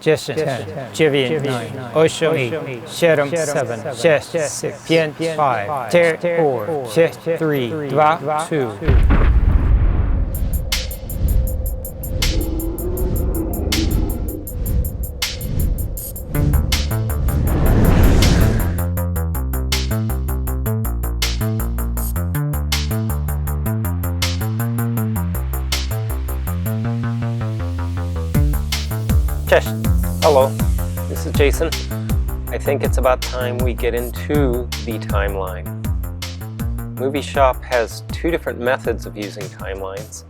10, 9, 8, 7, 6, 5, 4, 3, 2, 2. Cześć. Hello, this is Jason. I think it's about time we get into the timeline. MovieShop has two different methods of using timelines.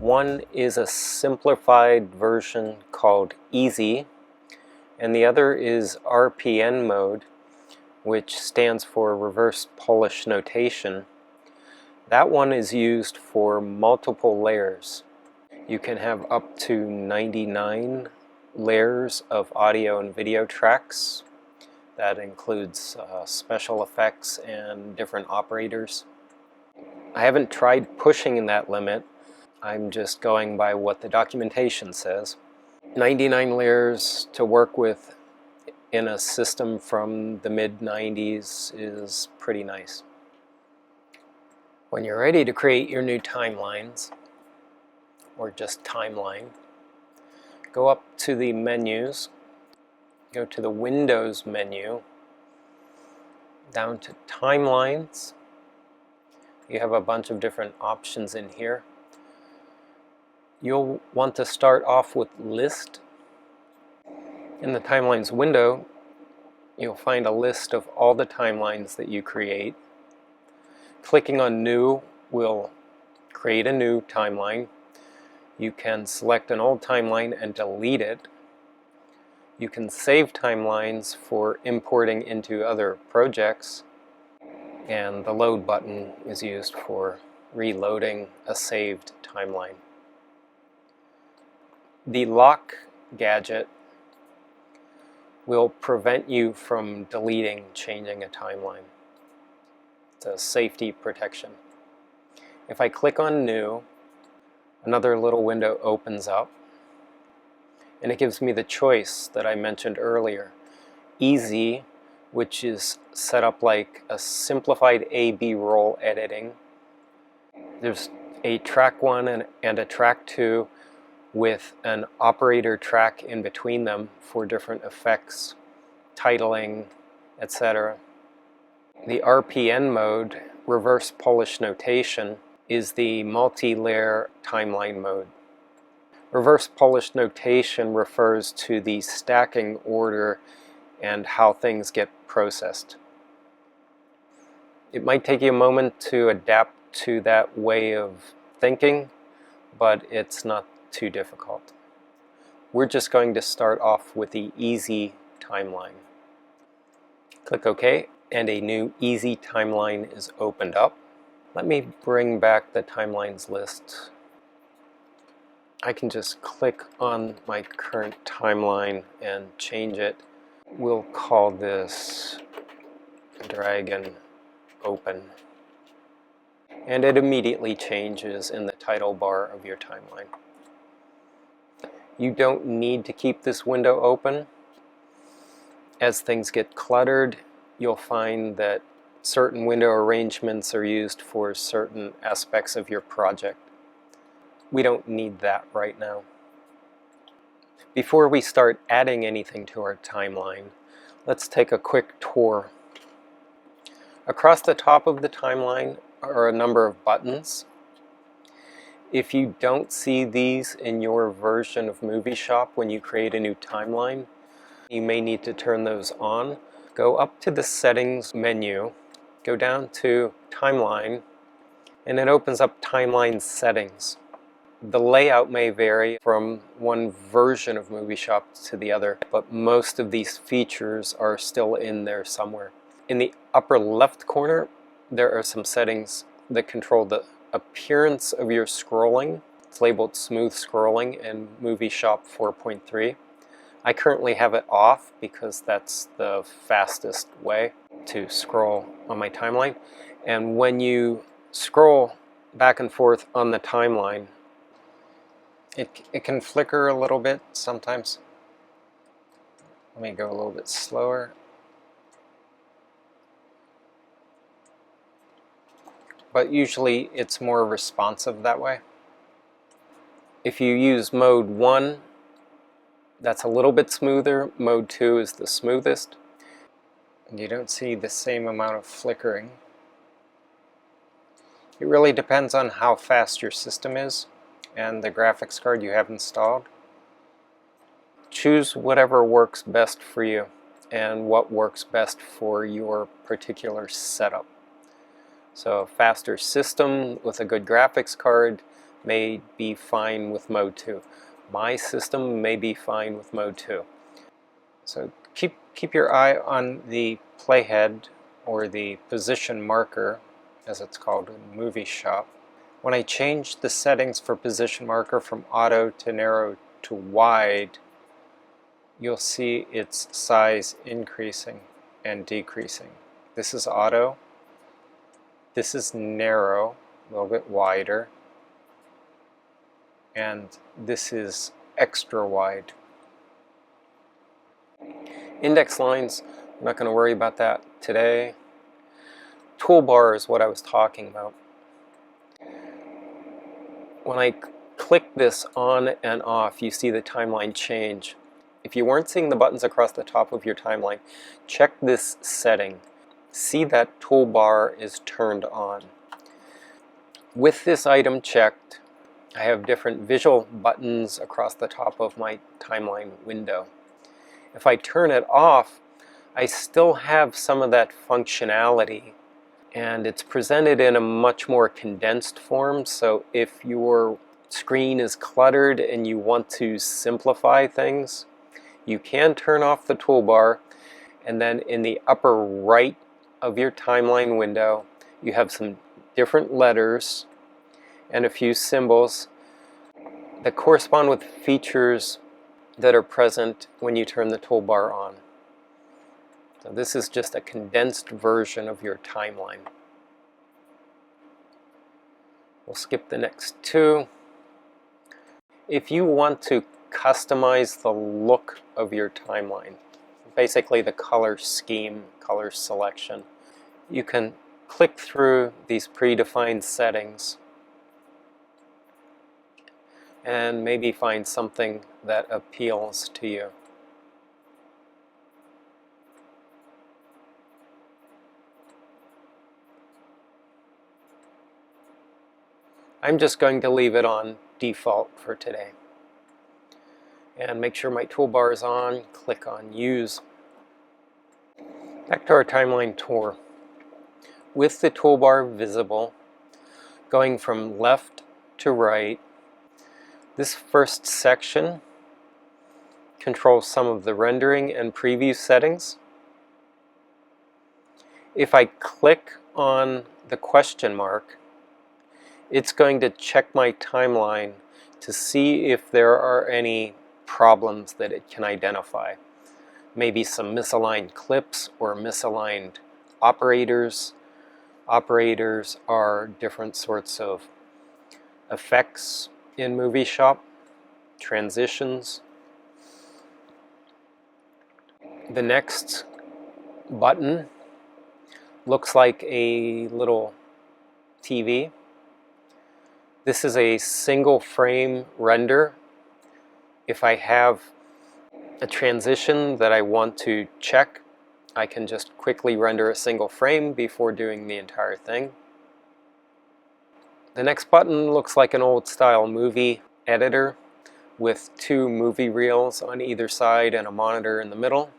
One is a simplified version called Easy, and the other is RPN mode, which stands for Reverse Polish Notation. That one is used for multiple layers. You can have up to 99 layers of audio and video tracks. That includes special effects and different operators. I haven't tried pushing that limit. I'm just going by what the documentation says. 99 layers to work with in a system from the mid-90s is pretty nice. When you're ready to create your new timelines, or just timeline, go up to the menus, go to the Windows menu, down to Timelines. You have a bunch of different options in here. You'll want to start off with List. In the Timelines window, you'll find a list of all the timelines that you create. Clicking on New will create a new timeline. You can select an old timeline and delete it. You can save timelines for importing into other projects. And the load button is used for reloading a saved timeline. The lock gadget will prevent you from deleting, changing a timeline. It's a safety protection. If I click on New, another little window opens up, and it gives me the choice that I mentioned earlier. Easy, which is set up like a simplified A/B roll editing. There's a track 1 and a track 2 with an operator track in between them for different effects, titling, etc. The RPN mode, Reverse Polish Notation, is the multi-layer timeline mode. Reverse Polish Notation refers to the stacking order and how things get processed. It might take you a moment to adapt to that way of thinking, but it's not too difficult. We're just going to start off with the Easy timeline. Click OK, and a new Easy timeline is opened up. Let me bring back the timelines list. I can just click on my current timeline and change it. We'll call this Dragon Open. And it immediately changes in the title bar of your timeline. You don't need to keep this window open. As things get cluttered, you'll find that certain window arrangements are used for certain aspects of your project. We don't need that right now. Before we start adding anything to our timeline, let's take a quick tour. Across the top of the timeline are a number of buttons. If you don't see these in your version of MovieShop when you create a new timeline, you may need to turn those on. Go up to the Settings menu, go down to Timeline, and it opens up Timeline Settings. The layout may vary from one version of MovieShop to the other, but most of these features are still in there somewhere. In the upper left corner, there are some settings that control the appearance of your scrolling. It's labeled Smooth Scrolling in MovieShop 4.3. I currently have it off because that's the fastest way to scroll on my timeline. And when you scroll back and forth on the timeline, it can flicker a little bit sometimes. Let me go a little bit slower. But usually it's more responsive that way. If you use mode 1, that's a little bit smoother. Mode 2 is the smoothest. And you don't see the same amount of flickering. It really depends on how fast your system is and the graphics card you have installed. Choose whatever works best for you and what works best for your particular setup. So a faster system with a good graphics card may be fine with mode 2. My system may be fine with mode 2. So keep your eye on the playhead, or the position marker as it's called in MovieShop. When I change the settings for position marker from auto to narrow to wide, you'll see its size increasing and decreasing. This is auto. This is narrow, a little bit wider. And this is extra wide. Index lines, I'm not going to worry about that today. Toolbar is what I was talking about. When I click this on and off, you see the timeline change. If you weren't seeing the buttons across the top of your timeline, check this setting. See that toolbar is turned on. With this item checked, I have different visual buttons across the top of my timeline window. If I turn it off, I still have some of that functionality, and it's presented in a much more condensed form. So if your screen is cluttered and you want to simplify things, you can turn off the toolbar, and then in the upper right of your timeline window, you have some different letters and a few symbols that correspond with features that are present when you turn the toolbar on. So this is just a condensed version of your timeline. We'll skip the next two. If you want to customize the look of your timeline, basically the color scheme, color selection, you can click through these predefined settings and maybe find something that appeals to you. I'm just going to leave it on default for today. And make sure my toolbar is on, click on Use. Back to our timeline tour. With the toolbar visible, going from left to right, this first section controls some of the rendering and preview settings. If I click on the question mark, it's going to check my timeline to see if there are any problems that it can identify. Maybe some misaligned clips or misaligned operators. Operators are different sorts of effects in MovieShop, transitions. The next button looks like a little TV. This is a single frame render. If I have a transition that I want to check, I can just quickly render a single frame before doing the entire thing. The next button looks like an old style movie editor with two movie reels on either side and a monitor in the middle.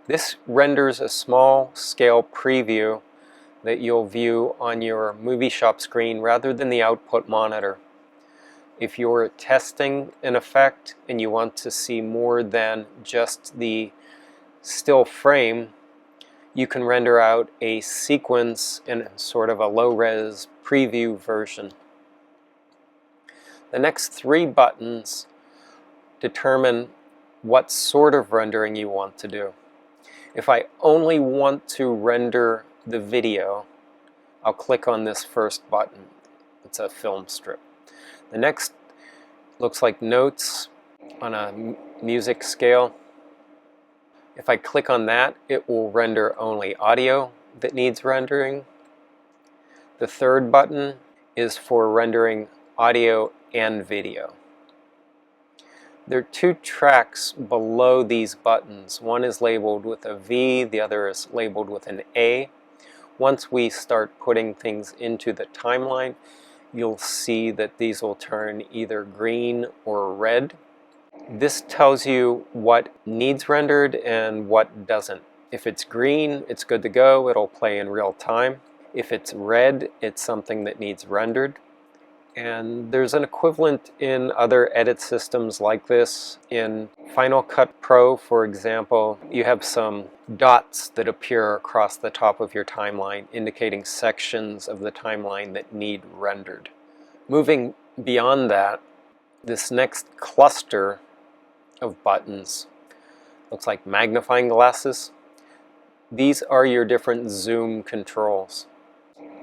This renders a small scale preview that you'll view on your MovieShop screen rather than the output monitor. If you're testing an effect and you want to see more than just the still frame, you can render out a sequence in sort of a low-res preview version. The next three buttons determine what sort of rendering you want to do. If I only want to render the video, I'll click on this first button. It's a film strip. The next looks like notes on a music scale. If I click on that, it will render only audio that needs rendering. The third button is for rendering audio and video. There are two tracks below these buttons. One is labeled with a V, the other is labeled with an A. Once we start putting things into the timeline, you'll see that these will turn either green or red. This tells you what needs rendered and what doesn't. If it's green, it's good to go, it'll play in real time. If it's red, it's something that needs rendered. And there's an equivalent in other edit systems like this. In Final Cut Pro, for example, you have some dots that appear across the top of your timeline, indicating sections of the timeline that need rendered. Moving beyond that, this next cluster of buttons looks like magnifying glasses. These are your different zoom controls.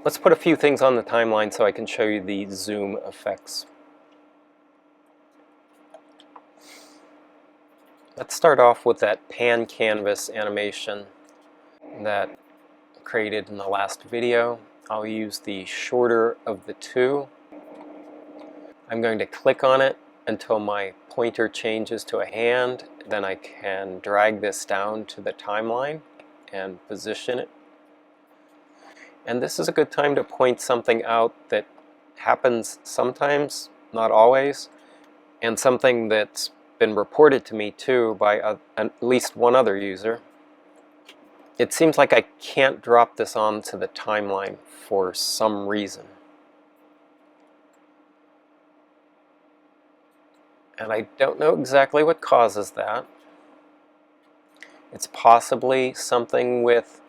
Let's put a few things on the timeline so I can show you the zoom effects. Let's start off with that pan canvas animation that I created in the last video. I'll use the shorter of the two. I'm going to click on it until my pointer changes to a hand. Then I can drag this down to the timeline and position it. And this is a good time to point something out that happens sometimes, not always, and something that's been reported to me too by at least one other user. It seems like I can't drop this onto the timeline for some reason. And I don't know exactly what causes that. It's possibly something with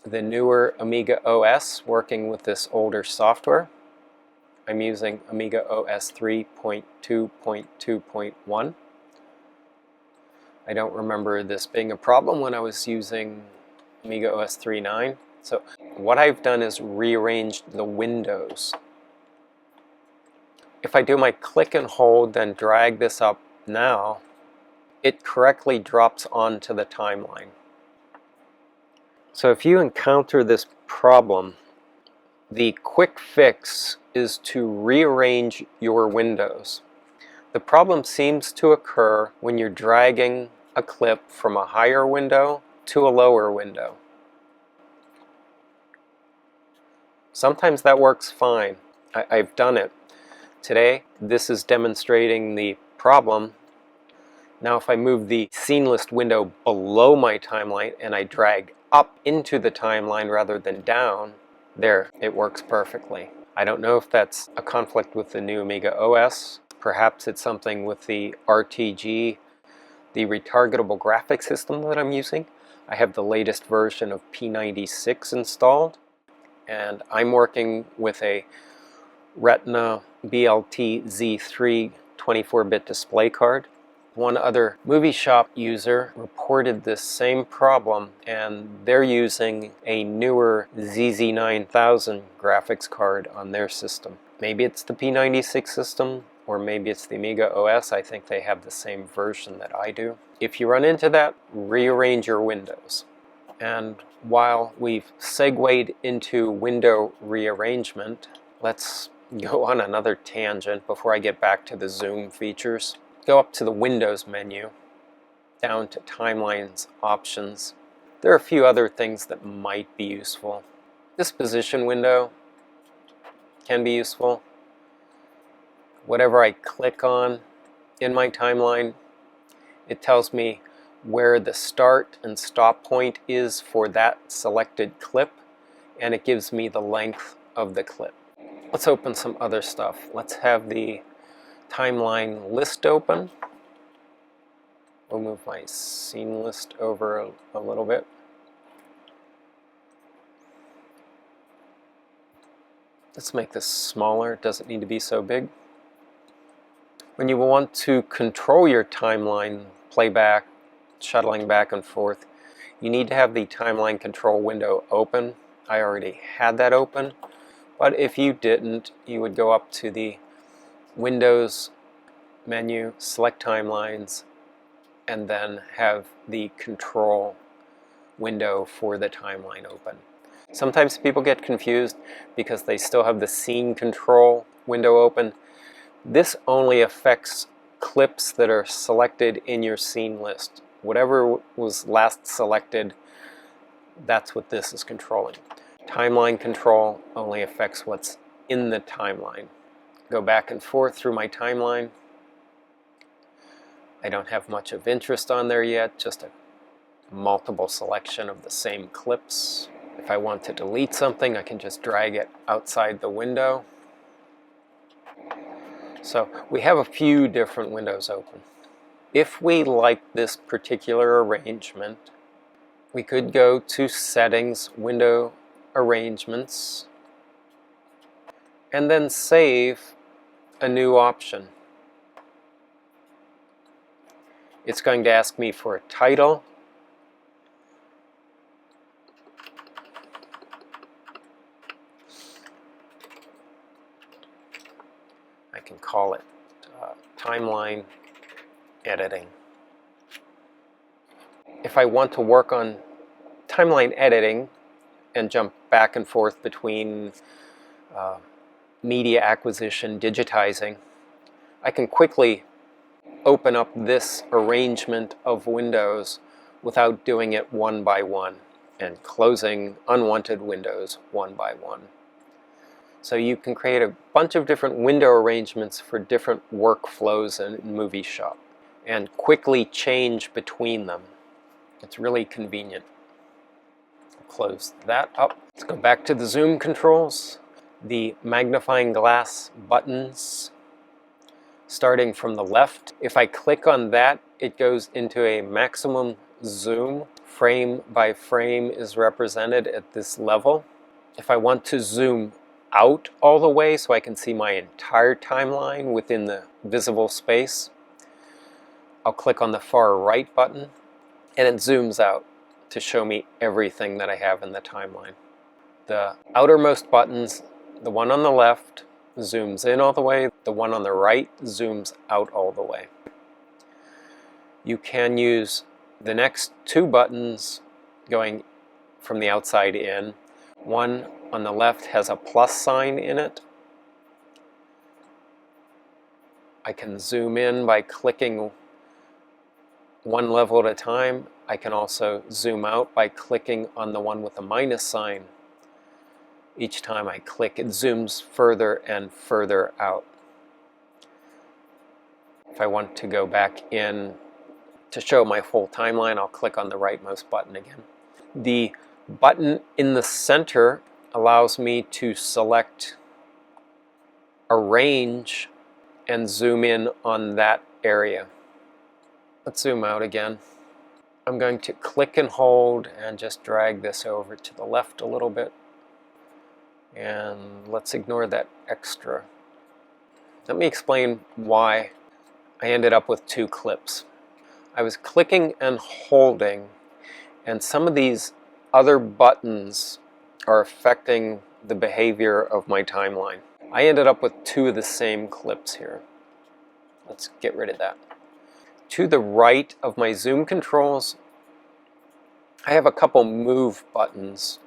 the newer AmigaOS working with this older software. I'm using AmigaOS 3.2.2.1. I don't remember this being a problem when I was using AmigaOS 3.9. So what I've done is rearranged the windows. If I do my click and hold, then drag this up now, it correctly drops onto the timeline. So if you encounter this problem, the quick fix is to rearrange your windows. The problem seems to occur when you're dragging a clip from a higher window to a lower window. Sometimes that works fine. I've done it. Today, this is demonstrating the problem. Now if I move the scene list window below my timeline and I drag up into the timeline rather than down, there, it works perfectly. I don't know if that's a conflict with the new AmigaOS. Perhaps it's something with the RTG, the retargetable graphics system that I'm using. I have the latest version of P96 installed, and I'm working with a Retina BLT Z3 24-bit display card. One other MovieShop user reported this same problem, and they're using a newer ZZ9000 graphics card on their system. Maybe it's the P96 system, or maybe it's the AmigaOS. I think they have the same version that I do. If you run into that, rearrange your windows. And while we've segued into window rearrangement, let's go on another tangent before I get back to the zoom features. Go up to the Windows menu, down to Timelines Options. There are a few other things that might be useful. This position window can be useful. Whatever I click on in my timeline, it tells me where the start and stop point is for that selected clip, and it gives me the length of the clip. Let's open some other stuff. Let's have the timeline list open. We'll move my scene list over a little bit. Let's make this smaller. It doesn't need to be so big. When you want to control your timeline playback, shuttling back and forth, you need to have the timeline control window open. I already had that open, but if you didn't, you would go up to the Windows menu, select Timelines, and then have the control window for the timeline open. Sometimes people get confused because they still have the scene control window open. This only affects clips that are selected in your scene list. Whatever was last selected, that's what this is controlling. Timeline control only affects what's in the timeline. Go back and forth through my timeline. I don't have much of interest on there yet, just a multiple selection of the same clips. If I want to delete something, I can just drag it outside the window. So we have a few different windows open. If we like this particular arrangement, we could go to Settings, Window Arrangements, and then save a new option. It's going to ask me for a title. I can call it Timeline Editing. If I want to work on timeline editing and jump back and forth between media acquisition, digitizing, I can quickly open up this arrangement of windows without doing it one by one and closing unwanted windows one by one. So you can create a bunch of different window arrangements for different workflows in MovieShop and quickly change between them. It's really convenient. Close that up. Let's go back to the zoom controls. The magnifying glass buttons, starting from the left. If I click on that, it goes into a maximum zoom. Frame by frame is represented at this level. If I want to zoom out all the way so I can see my entire timeline within the visible space, I'll click on the far right button and it zooms out to show me everything that I have in the timeline. The outermost buttons, the one on the left zooms in all the way, the one on the right zooms out all the way. You can use the next two buttons going from the outside in. One on the left has a plus sign in it. I can zoom in by clicking one level at a time. I can also zoom out by clicking on the one with the minus sign. Each time I click, it zooms further and further out. If I want to go back in to show my full timeline, I'll click on the rightmost button again. The button in the center allows me to select a range and zoom in on that area. Let's zoom out again. I'm going to click and hold and just drag this over to the left a little bit. And let's ignore that extra. Let me explain why I ended up with two clips. I was clicking and holding, and some of these other buttons are affecting the behavior of my timeline. I ended up with two of the same clips here. Let's get rid of that. To the right of my zoom controls, I have a couple move buttons.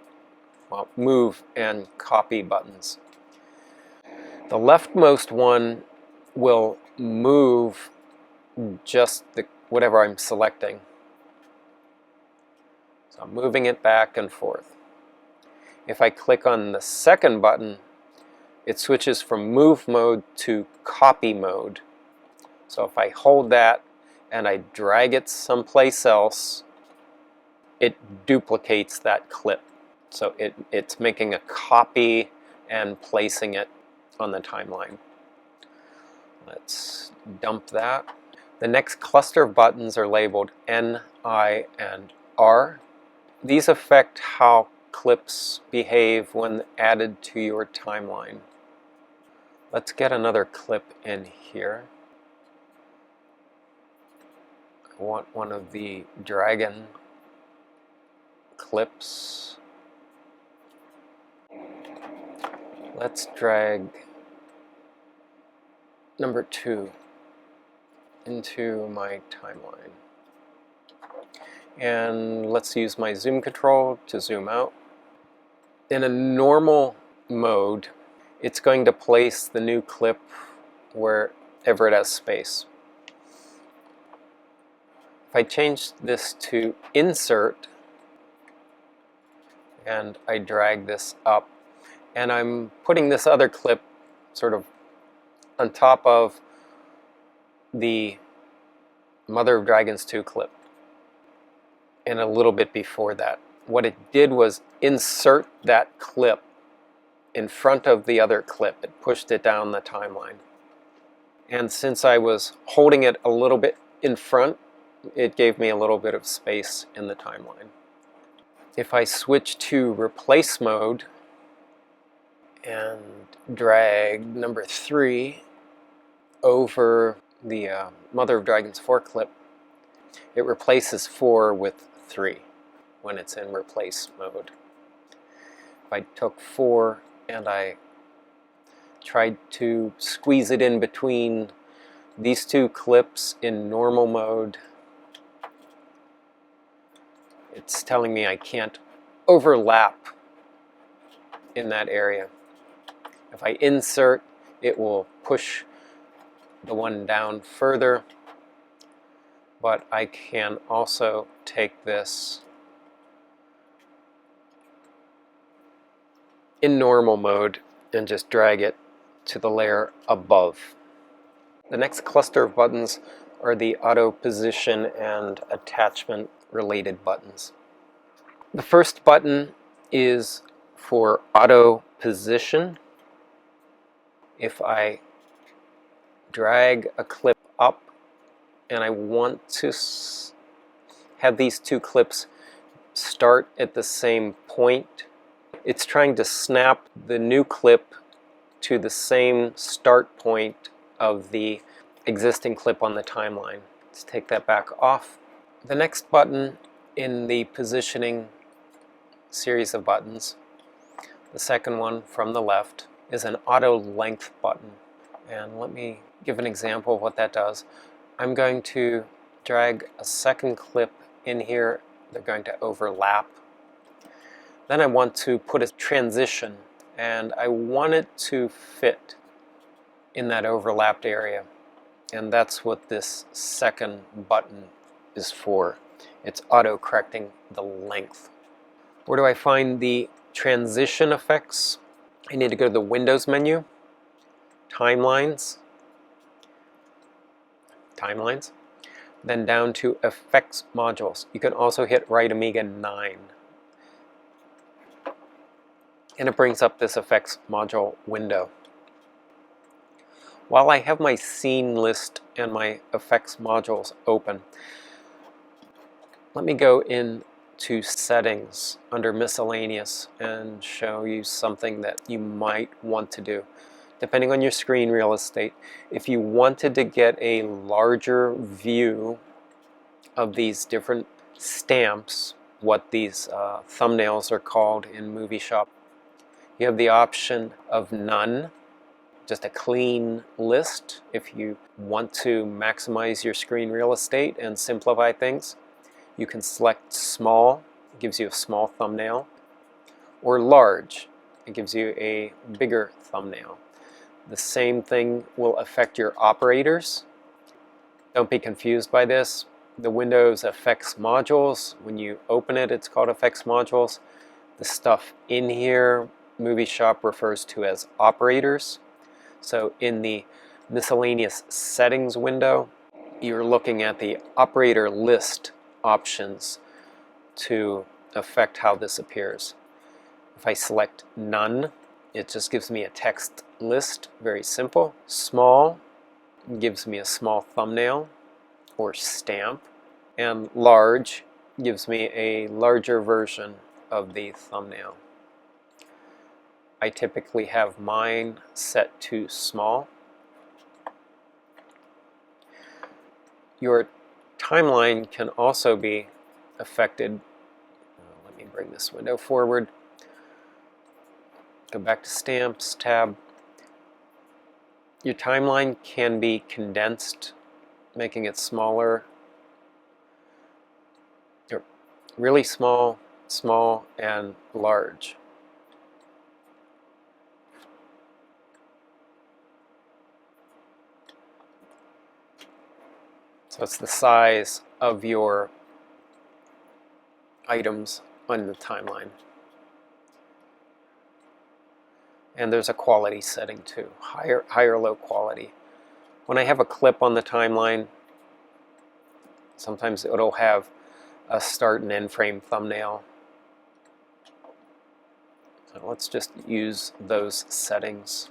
Well, move and copy buttons. The leftmost one will move just whatever I'm selecting. So I'm moving it back and forth. If I click on the second button, it switches from move mode to copy mode. So if I hold that and I drag it someplace else, it duplicates that clip. So it's making a copy and placing it on the timeline. Let's dump that. The next cluster of buttons are labeled N, I, and R. These affect how clips behave when added to your timeline. Let's get another clip in here. I want one of the dragon clips. Let's drag number 2 into my timeline. And let's use my zoom control to zoom out. In a normal mode, it's going to place the new clip wherever it has space. If I change this to insert, and I drag this up, and I'm putting this other clip sort of on top of the Mother of Dragons 2 clip, and a little bit before that. What it did was insert that clip in front of the other clip. It pushed it down the timeline. And since I was holding it a little bit in front, it gave me a little bit of space in the timeline. If I switch to replace mode and drag number 3 over the Mother of Dragons 4 clip, it replaces 4 with 3 when it's in replace mode. If I took 4 and I tried to squeeze it in between these two clips in normal mode, it's telling me I can't overlap in that area. If I insert, it will push the one down further, but I can also take this in normal mode and just drag it to the layer above. The next cluster of buttons are the auto position and attachment related buttons. The first button is for auto position. If I drag a clip up and I want to have these two clips start at the same point, it's trying to snap the new clip to the same start point of the existing clip on the timeline. Let's take that back off. The next button in the positioning series of buttons, the second one from the left, is an auto length button. And let me give an example of what that does. I'm going to drag a second clip in here. They're going to overlap. Then I want to put a transition, and I want it to fit in that overlapped area. And that's what this second button is for. It's auto-correcting the length. Where do I find the transition effects? I need to go to the Windows menu, Timelines, then down to Effects Modules. You can also hit Right Amiga 9. And it brings up this Effects Module window. While I have my scene list and my effects modules open, let me go into Settings under Miscellaneous and show you something that you might want to do. Depending on your screen real estate, if you wanted to get a larger view of these different stamps, what these thumbnails are called in MovieShop, you have the option of None, just a clean list. If you want to maximize your screen real estate and simplify things, you can select Small, it gives you a small thumbnail, or Large, it gives you a bigger thumbnail. The same thing will affect your operators. Don't be confused by this. The Windows Effects Modules, when you open it, it's called Effects Modules. The stuff in here, MovieShop refers to as operators. So in the Miscellaneous Settings window, you're looking at the operator list options to affect how this appears. If I select None, it just gives me a text list, very simple. Small gives me a small thumbnail or stamp, and Large gives me a larger version of the thumbnail. I typically have mine set to small. Your timeline can also be affected. Let me bring this window forward. Go back to Stamps tab. Your timeline can be condensed, making it smaller. really small, small, and large. So it's the size of your items on the timeline. And there's a quality setting too, higher, low quality. When I have a clip on the timeline, sometimes it'll have a start and end frame thumbnail. So let's just use those settings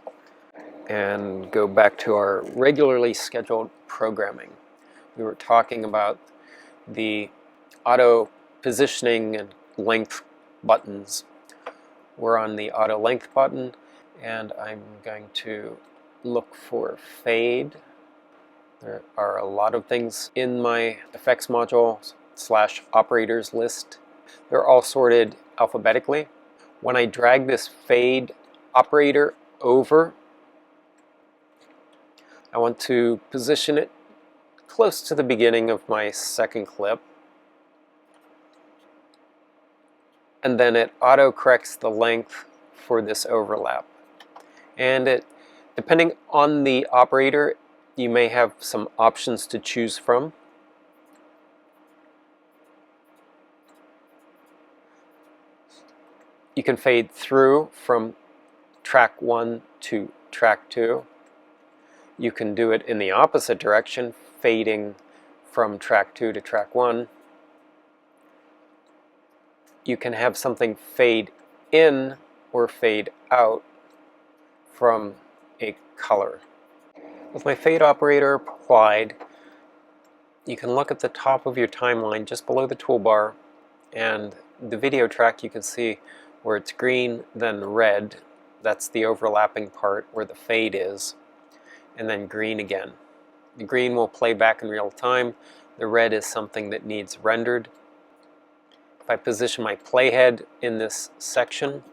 and go back to our regularly scheduled programming. We were talking about the auto positioning and length buttons. We're on the auto length button, and I'm going to look for fade. There are a lot of things in my effects module / operators list. They're all sorted alphabetically. When I drag this fade operator over, I want to position it close to the beginning of my second clip. And then it auto-corrects the length for this overlap. And it, depending on the operator, you may have some options to choose from. You can fade through from track 1 to track 2. You can do it in the opposite direction, fading from track 2 to track 1. You can have something fade in or fade out from a color. With my fade operator applied, you can look at the top of your timeline just below the toolbar, and the video track you can see where it's green, then red. That's the overlapping part where the fade is, and then green again. The green will play back in real time. The red is something that needs rendered. If I position my playhead in this section,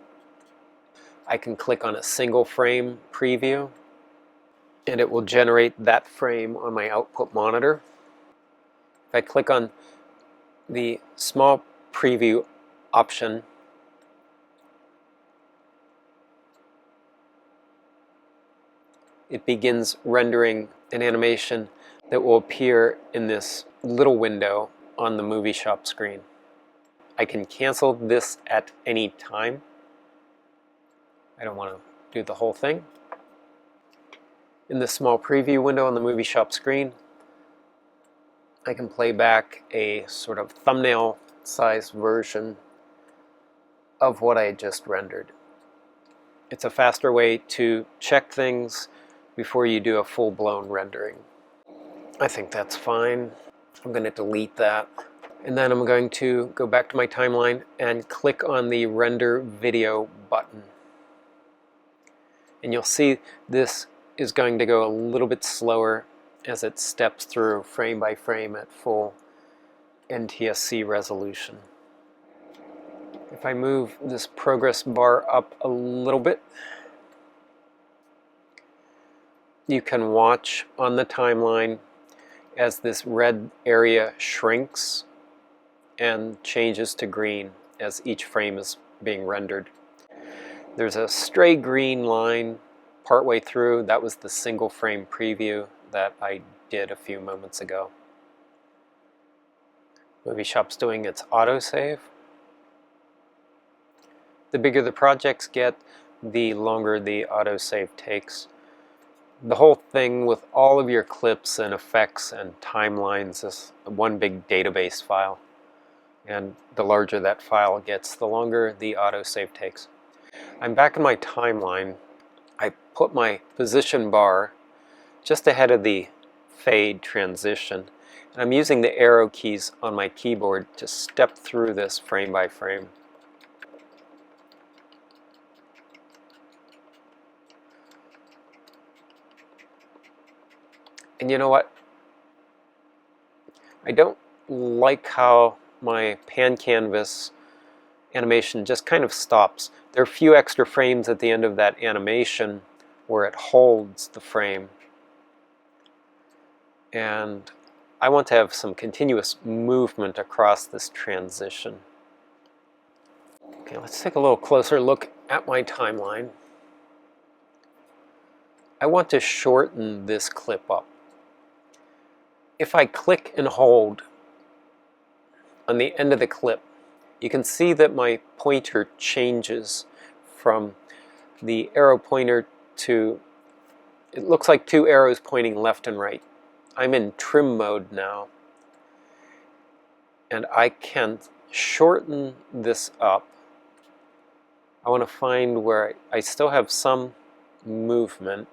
I can click on a single frame preview, and it will generate that frame on my output monitor. If I click on the small preview option, it begins rendering an animation that will appear in this little window on the MovieShop screen. I can cancel this at any time. I don't want to do the whole thing. In the small preview window on the MovieShop screen, I can play back a sort of thumbnail-sized version of what I just rendered. It's a faster way to check things before you do a full-blown rendering. I think that's fine. I'm going to delete that. And then I'm going to go back to my timeline and click on the Render Video button. And you'll see this is going to go a little bit slower as it steps through frame by frame at full NTSC resolution. If I move this progress bar up a little bit, you can watch on the timeline as this red area shrinks and changes to green as each frame is being rendered. There's a stray green line partway through. That was the single frame preview that I did a few moments ago. MovieShop's doing its autosave. The bigger the projects get, the longer the autosave takes. The whole thing with all of your clips and effects and timelines is one big database file. And the larger that file gets, the longer the autosave takes. I'm back in my timeline. I put my position bar just ahead of the fade transition. And I'm using the arrow keys on my keyboard to step through this frame by frame. And you know what? I don't like how my pan canvas animation just kind of stops. There are a few extra frames at the end of that animation where it holds the frame. And I want to have some continuous movement across this transition. Okay, let's take a little closer look at my timeline. I want to shorten this clip up. If I click and hold on the end of the clip, you can see that my pointer changes from the arrow pointer to, it looks like two arrows pointing left and right. I'm in trim mode now, and I can shorten this up. I want to find where I still have some movement,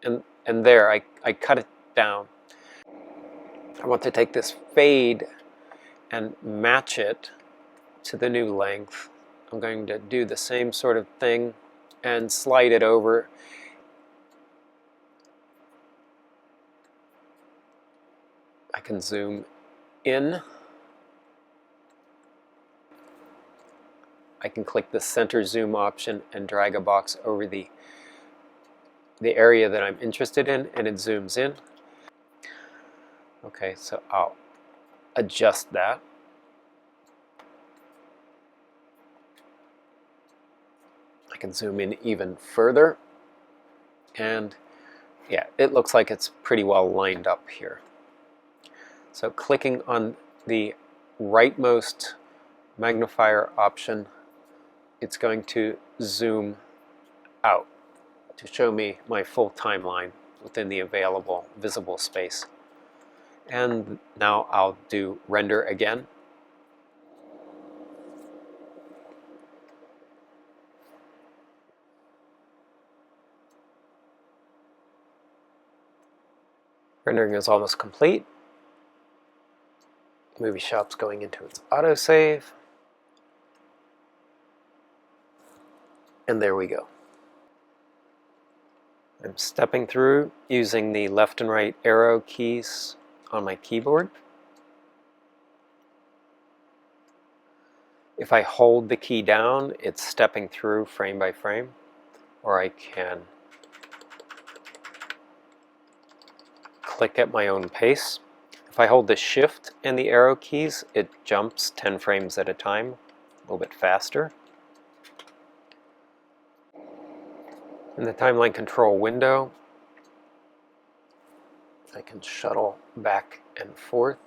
and there I cut it down. I want to take this fade and match it to the new length. I'm going to do the same sort of thing and slide it over. I can zoom in. I can click the center zoom option and drag a box over the area that I'm interested in, and it zooms in. Okay, so I'll adjust that. I can zoom in even further, and yeah, it looks like it's pretty well lined up here. So clicking on the rightmost magnifier option, it's going to zoom out to show me my full timeline within the available visible space. And now I'll do render again. Rendering is almost complete. MovieShop's going into its autosave. And there we go. I'm stepping through using the left and right arrow keys on my keyboard. If I hold the key down, it's stepping through frame by frame, or I can click at my own pace. If I hold the shift and the arrow keys, it jumps 10 frames at a time, a little bit faster. In the timeline control window, I can shuttle back and forth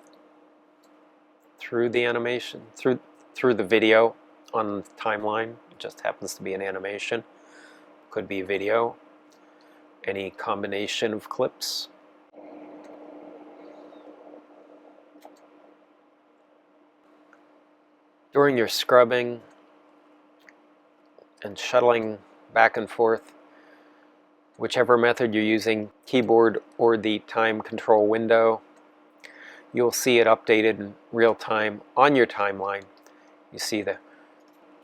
through the animation, through the video on the timeline. It just happens to be an animation. Could be video, any combination of clips. During your scrubbing and shuttling back and forth, whichever method you're using, keyboard or the time control window, you'll see it updated in real time on your timeline. You see the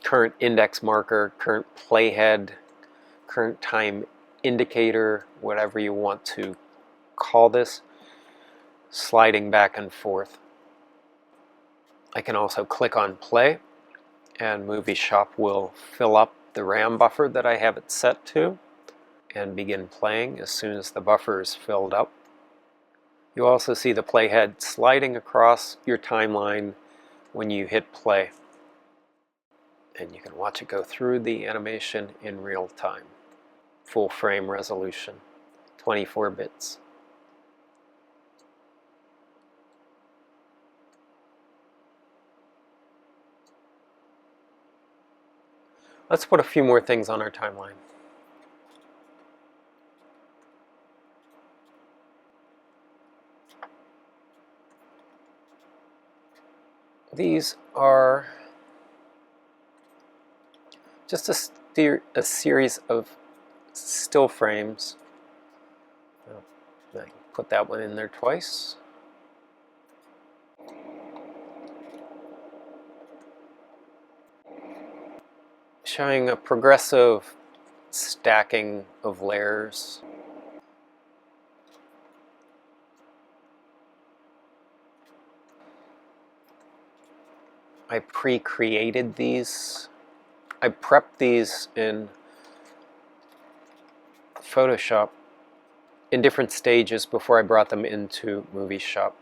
current index marker, current playhead, current time indicator, whatever you want to call this, sliding back and forth. I can also click on play, and MovieShop will fill up the RAM buffer that I have it set to and begin playing as soon as the buffer is filled up. You also see the playhead sliding across your timeline when you hit play. And you can watch it go through the animation in real time. Full frame resolution, 24 bits. Let's put a few more things on our timeline. These are just a series of still frames. I put that one in there twice. Showing a progressive stacking of layers. I pre-created these. I prepped these in Photoshop in different stages before I brought them into MovieShop.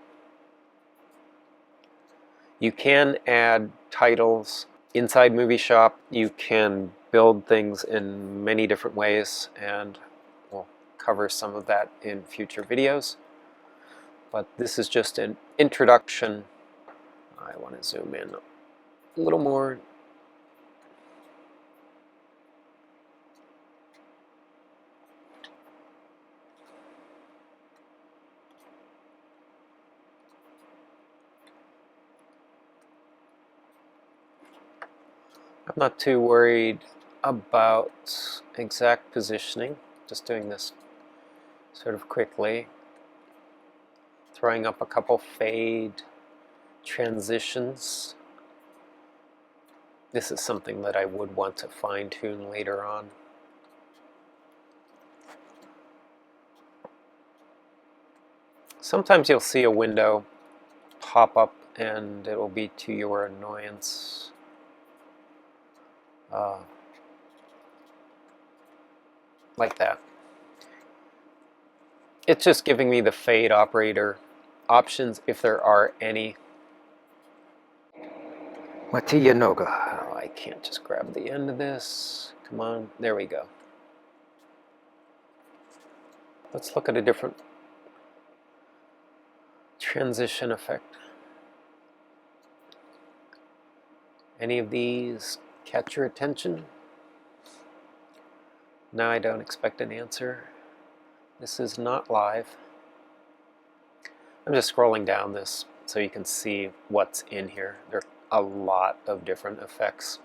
You can add titles inside MovieShop. You can build things in many different ways, and we'll cover some of that in future videos. But this is just an introduction. I want to zoom in a little more. I'm not too worried about exact positioning, just doing this sort of quickly, throwing up a couple fade transitions. This is something that I would want to fine-tune later on. Sometimes you'll see a window pop up and it will be to your annoyance. Like that. It's just giving me the fade operator options if there are any. Oh, I can't just grab the end of this. Come on, there we go. Let's look at a different transition effect. Any of these catch your attention? Now I don't expect an answer. This is not live. I'm just scrolling down this so you can see what's in here. There are a lot of different effects.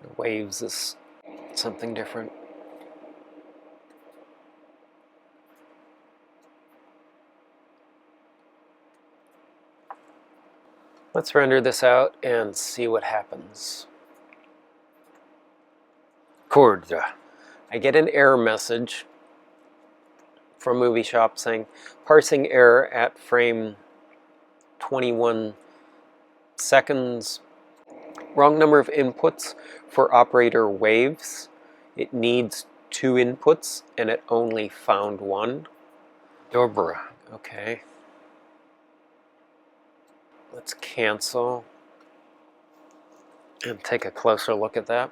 The waves is something different. Let's render this out and see what happens. I get an error message from MovieShop saying parsing error at frame 21 seconds. Wrong number of inputs for operator waves. It needs 2 inputs and it only found 1. Dobra. Okay. Let's cancel and take a closer look at that.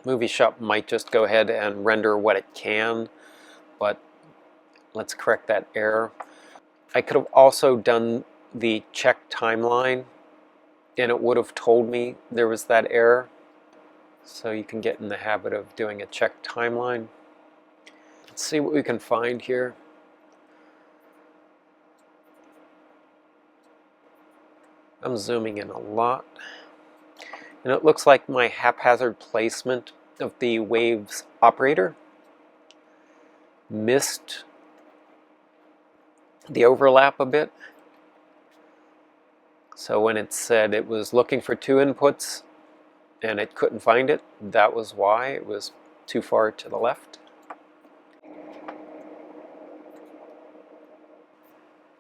MovieShop might just go ahead and render what it can, but let's correct that error. I could have also done the check timeline and it would have told me there was that error. So you can get in the habit of doing a check timeline. Let's see what we can find here. I'm zooming in a lot. And it looks like my haphazard placement of the waves operator missed the overlap a bit. So when it said it was looking for 2 inputs and it couldn't find it, that was why. It was too far to the left.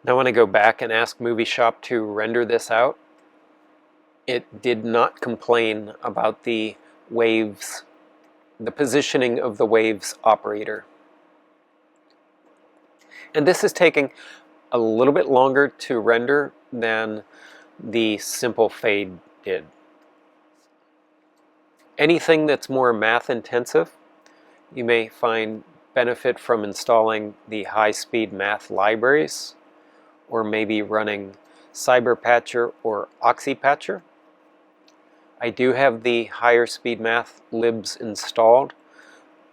Now when I go back and ask MovieShop to render this out, it did not complain about the waves, the positioning of the waves operator. And this is taking a little bit longer to render than the simple fade did. Anything that's more math intensive, you may find benefit from installing the high-speed math libraries, or maybe running CyberPatcher or OxyPatcher. I do have the higher speed math libs installed.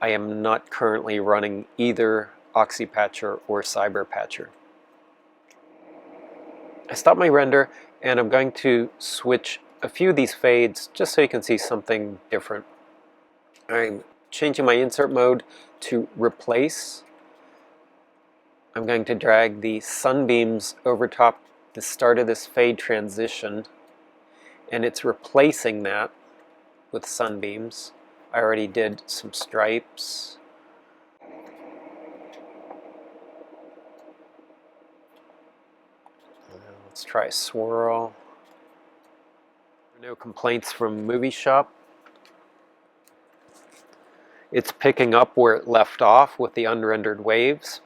I am not currently running either OxyPatcher or CyberPatcher. I stopped my render and I'm going to switch a few of these fades just so you can see something different. I'm changing my insert mode to replace. I'm going to drag the sunbeams over top the start of this fade transition, and it's replacing that with sunbeams. I already did some stripes. Let's try swirl. No complaints from MovieShop. It's picking up where it left off with the unrendered waves.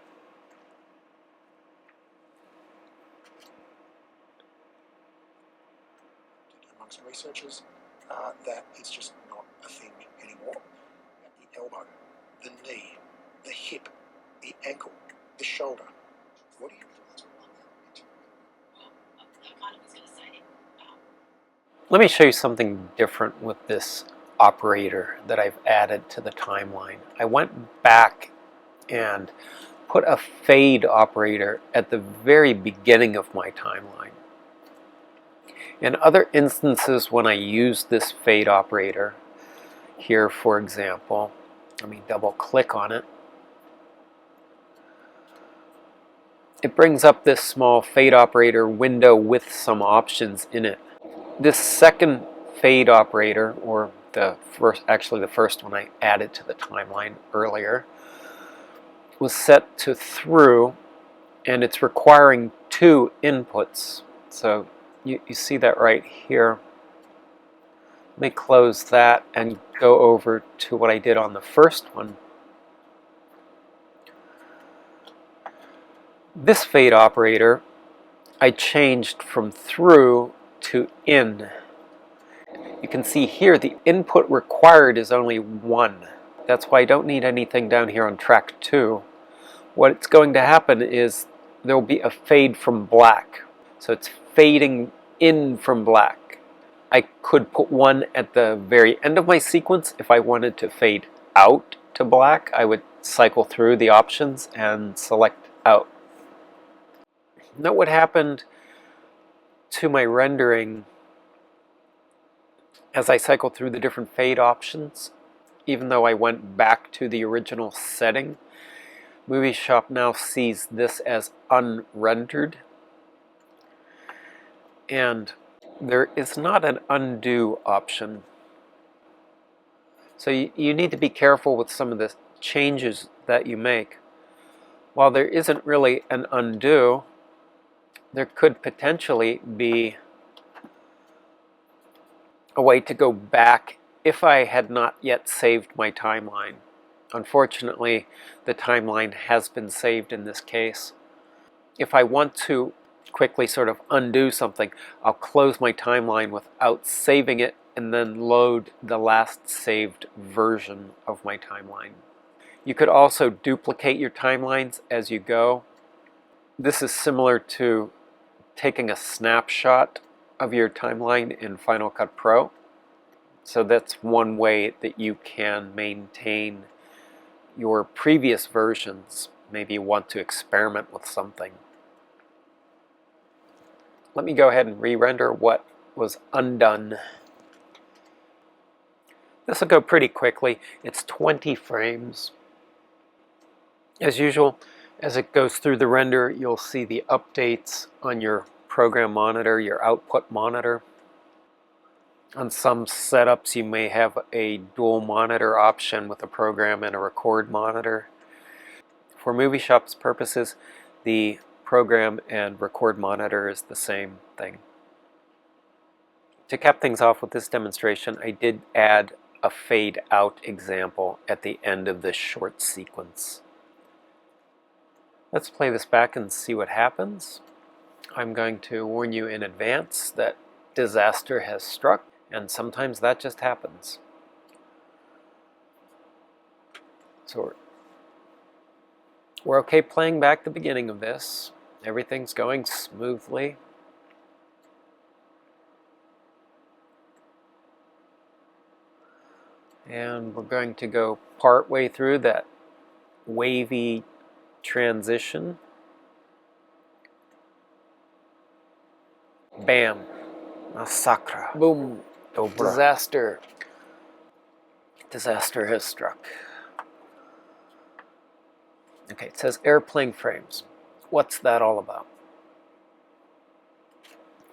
Amongst researchers, that it's just not a thing anymore. The elbow, the knee, the hip, the ankle, the shoulder. What do you thoughts on that? Let me show you something different with this operator that I've added to the timeline. I went back and put a fade operator at the very beginning of my timeline. In other instances when I use this fade operator, here for example, let me double click on it. It brings up this small fade operator window with some options in it. This second fade operator, or the first one I added to the timeline earlier, was set to through, and it's requiring 2 inputs. So you see that right here. Let me close that and go over to what I did on the first one. This fade operator I changed from through to in. You can see here the input required is only 1. That's why I don't need anything down here on track 2. What's going to happen is there will be a fade from black. So it's fading in from black. I could put one at the very end of my sequence. If I wanted to fade out to black, I would cycle through the options and select out. Note what happened to my rendering as I cycle through the different fade options. Even though I went back to the original setting, MovieShop now sees this as unrendered. And there is not an undo option. So you need to be careful with some of the changes that you make. While there isn't really an undo, there could potentially be a way to go back if I had not yet saved my timeline. Unfortunately, the timeline has been saved in this case. If I want to quickly sort of undo something, I'll close my timeline without saving it and then load the last saved version of my timeline. You could also duplicate your timelines as you go. This is similar to taking a snapshot of your timeline in Final Cut Pro. So that's one way that you can maintain your previous versions. Maybe you want to experiment with something. Let me go ahead and re-render what was undone. This will go pretty quickly. It's 20 frames. As usual, as it goes through the render, you'll see the updates on your program monitor, your output monitor. On some setups, you may have a dual monitor option with a program and a record monitor. For MovieShop's purposes, the program and record monitor is the same thing. To cap things off with this demonstration, I did add a fade out example at the end of this short sequence. Let's play this back and see what happens. I'm going to warn you in advance that disaster has struck, and sometimes that just happens. So we're okay playing back the beginning of this. Everything's going smoothly. And we're going to go part way through that wavy transition. Bam. Massacre. Boom. Disaster. Disaster has struck. Okay, it says airplane frames. What's that all about?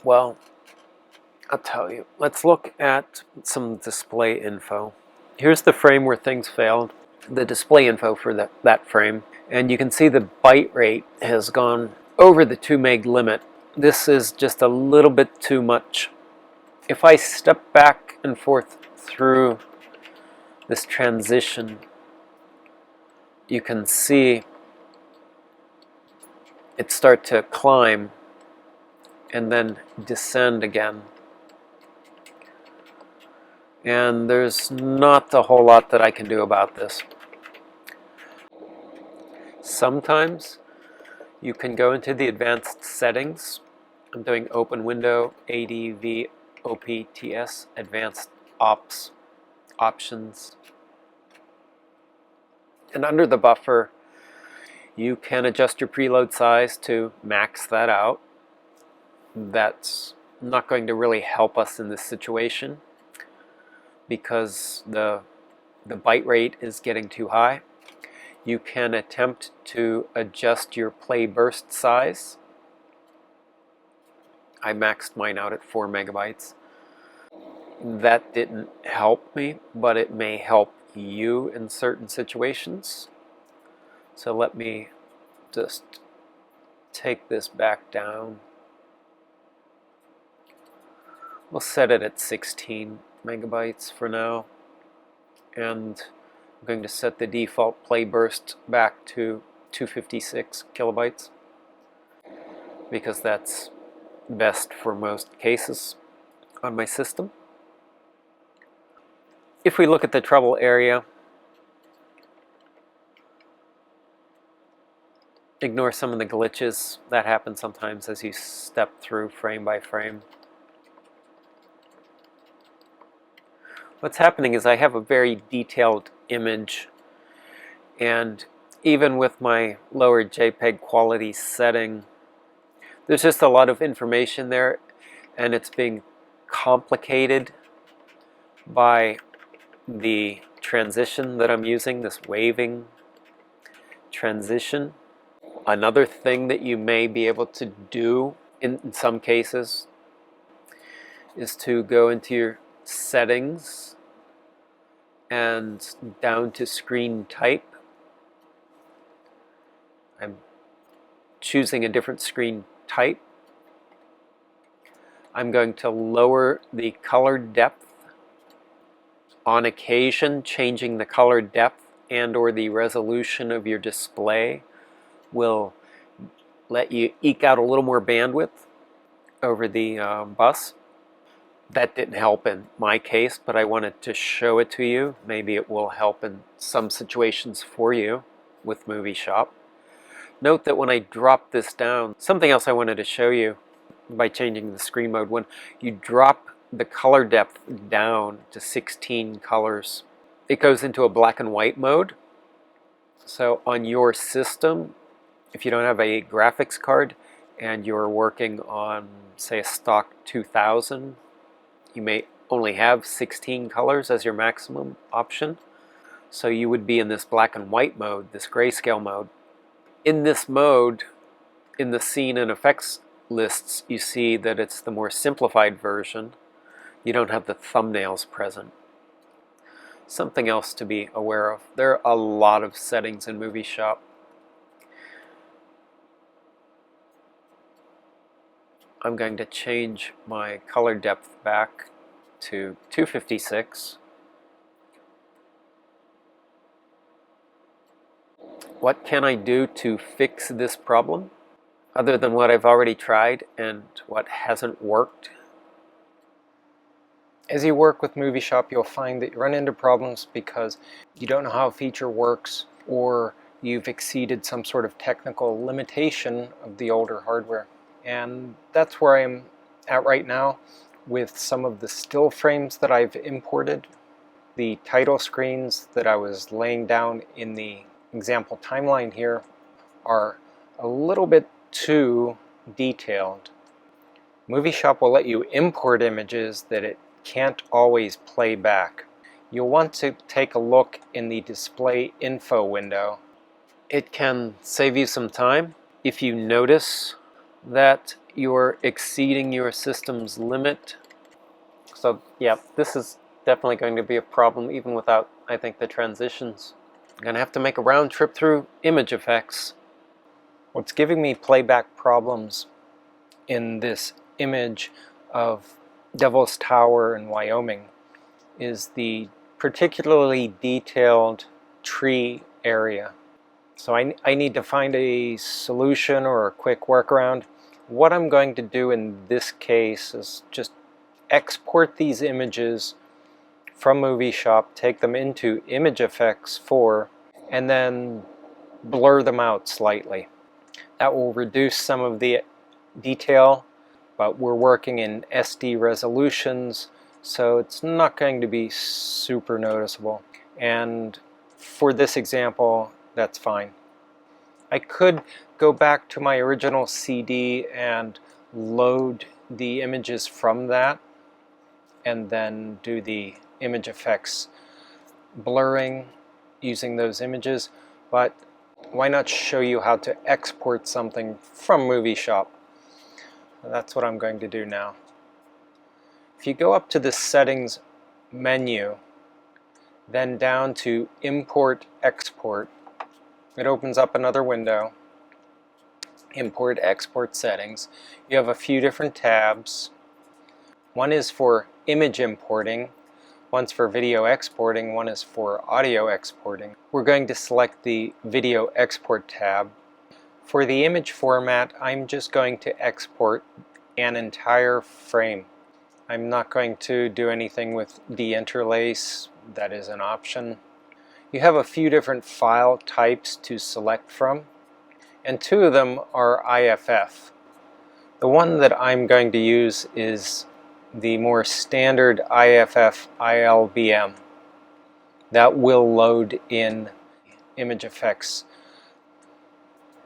Well, I'll tell you. Let's look at some display info. Here's the frame where things failed. The display info for that frame. And you can see the byte rate has gone over the 2 meg limit. This is just a little bit too much. If I step back and forth through this transition, you can see it start to climb and then descend again. And there's not a whole lot that I can do about this. Sometimes you can go into the advanced settings. I'm doing open window ADVOPTS, advanced ops options. And under the buffer, you can adjust your preload size to max that out. That's not going to really help us in this situation because the byte rate is getting too high. You can attempt to adjust your play burst size. I maxed mine out at 4 megabytes. That didn't help me, but it may help you in certain situations. So let me just take this back down. We'll set it at 16 megabytes for now. And I'm going to set the default play burst back to 256 kilobytes because that's best for most cases on my system. If we look at the trouble area, ignore some of the glitches that happen sometimes as you step through frame by frame. What's happening is I have a very detailed image, and even with my lower JPEG quality setting, there's just a lot of information there, and it's being complicated by the transition that I'm using, this waving transition. Another thing that you may be able to do in some cases is to go into your settings and down to screen type. I'm choosing a different screen type. I'm going to lower the color depth. On occasion, changing the color depth and or the resolution of your display will let you eke out a little more bandwidth over the bus. That didn't help in my case, but I wanted to show it to you. Maybe it will help in some situations for you with MovieShop. Note that when I drop this down, something else I wanted to show you by changing the screen mode, when you drop the color depth down to 16 colors, it goes into a black and white mode. So on your system, if you don't have a graphics card and you're working on, say, a stock 2000, you may only have 16 colors as your maximum option. So you would be in this black and white mode, this grayscale mode. In this mode, in the scene and effects lists, you see that it's the more simplified version. You don't have the thumbnails present. Something else to be aware of. There are a lot of settings in MovieShop. I'm going to change my color depth back to 256. What can I do to fix this problem other than what I've already tried and what hasn't worked? As you work with MovieShop, you'll find that you run into problems because you don't know how a feature works, or you've exceeded some sort of technical limitation of the older hardware. And that's where I'm at right now with some of the still frames that I've imported. The title screens that I was laying down in the example timeline here are a little bit too detailed. MovieShop will let you import images that it can't always play back. You'll want to take a look in the display info window. It can save you some time if you notice that you're exceeding your system's limit. So yeah, this is definitely going to be a problem even without, I think, the transitions. I'm going to have to make a round trip through ImageFX. What's giving me playback problems in this image of Devil's Tower in Wyoming is the particularly detailed tree area. So I need to find a solution or a quick workaround. What I'm going to do in this case is just export these images from MovieShop, take them into ImageFX 4, and then blur them out slightly. That will reduce some of the detail, but we're working in SD resolutions, so it's not going to be super noticeable. And for this example, that's fine. I could go back to my original CD and load the images from that, and then do the ImageFX blurring using those images, but why not show you how to export something from MovieShop? That's what I'm going to do now. If you go up to the Settings menu, then down to Import Export, it opens up another window. Import Export Settings. You have a few different tabs. One is for image importing, one's for video exporting, one is for audio exporting. We're going to select the Video Export tab. For the image format, I'm just going to export an entire frame. I'm not going to do anything with deinterlace. That is an option. You have a few different file types to select from, and two of them are IFF. The one that I'm going to use is the more standard IFF ILBM. That will load in ImageFX.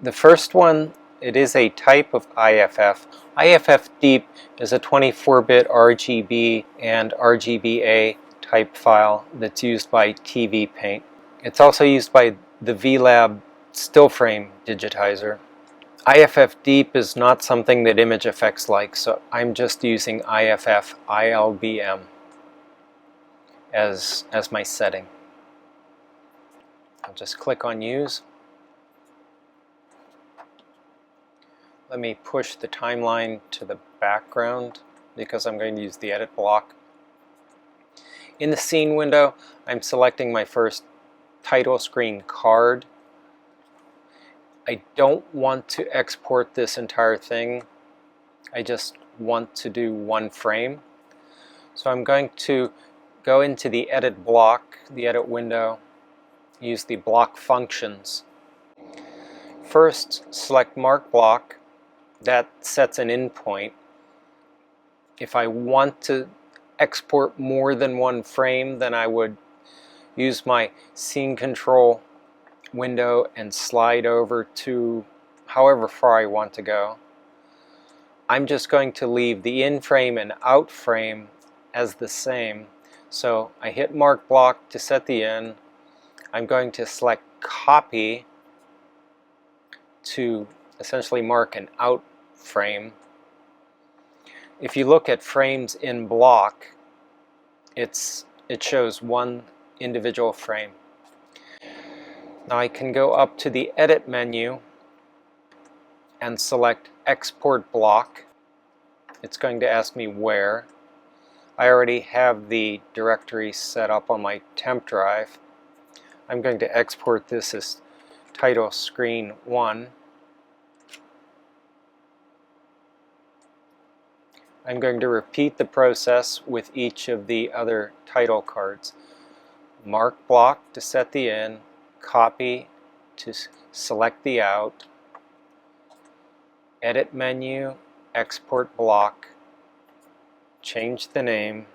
The first one, it is a type of IFF. IFF Deep is a 24-bit RGB and RGBA type file that's used by TV Paint. It's also used by the VLab still frame digitizer. IFF Deep is not something that ImageFX likes, so I'm just using IFF ILBM as my setting. I'll just click on Use. Let me push the timeline to the background because I'm going to use the edit block. In the scene window, I'm selecting my first title screen card. I don't want to export this entire thing. I just want to do one frame. So I'm going to go into the edit block, the edit window, use the block functions. First, select Mark Block. That sets an endpoint. If I want to export more than one frame, then I would use my scene control window and slide over to however far I want to go. I'm just going to leave the in frame and out frame as the same. So I hit Mark Block to set the in. I'm going to select Copy to essentially mark an out frame. If you look at frames in block, it shows one individual frame. Now I can go up to the Edit menu and select Export Block. It's going to ask me where. I already have the directory set up on my temp drive. I'm going to export this as title screen 1. I'm going to repeat the process with each of the other title cards. Mark Block to set the in, Copy to select the out, Edit menu, Export Block, change the name,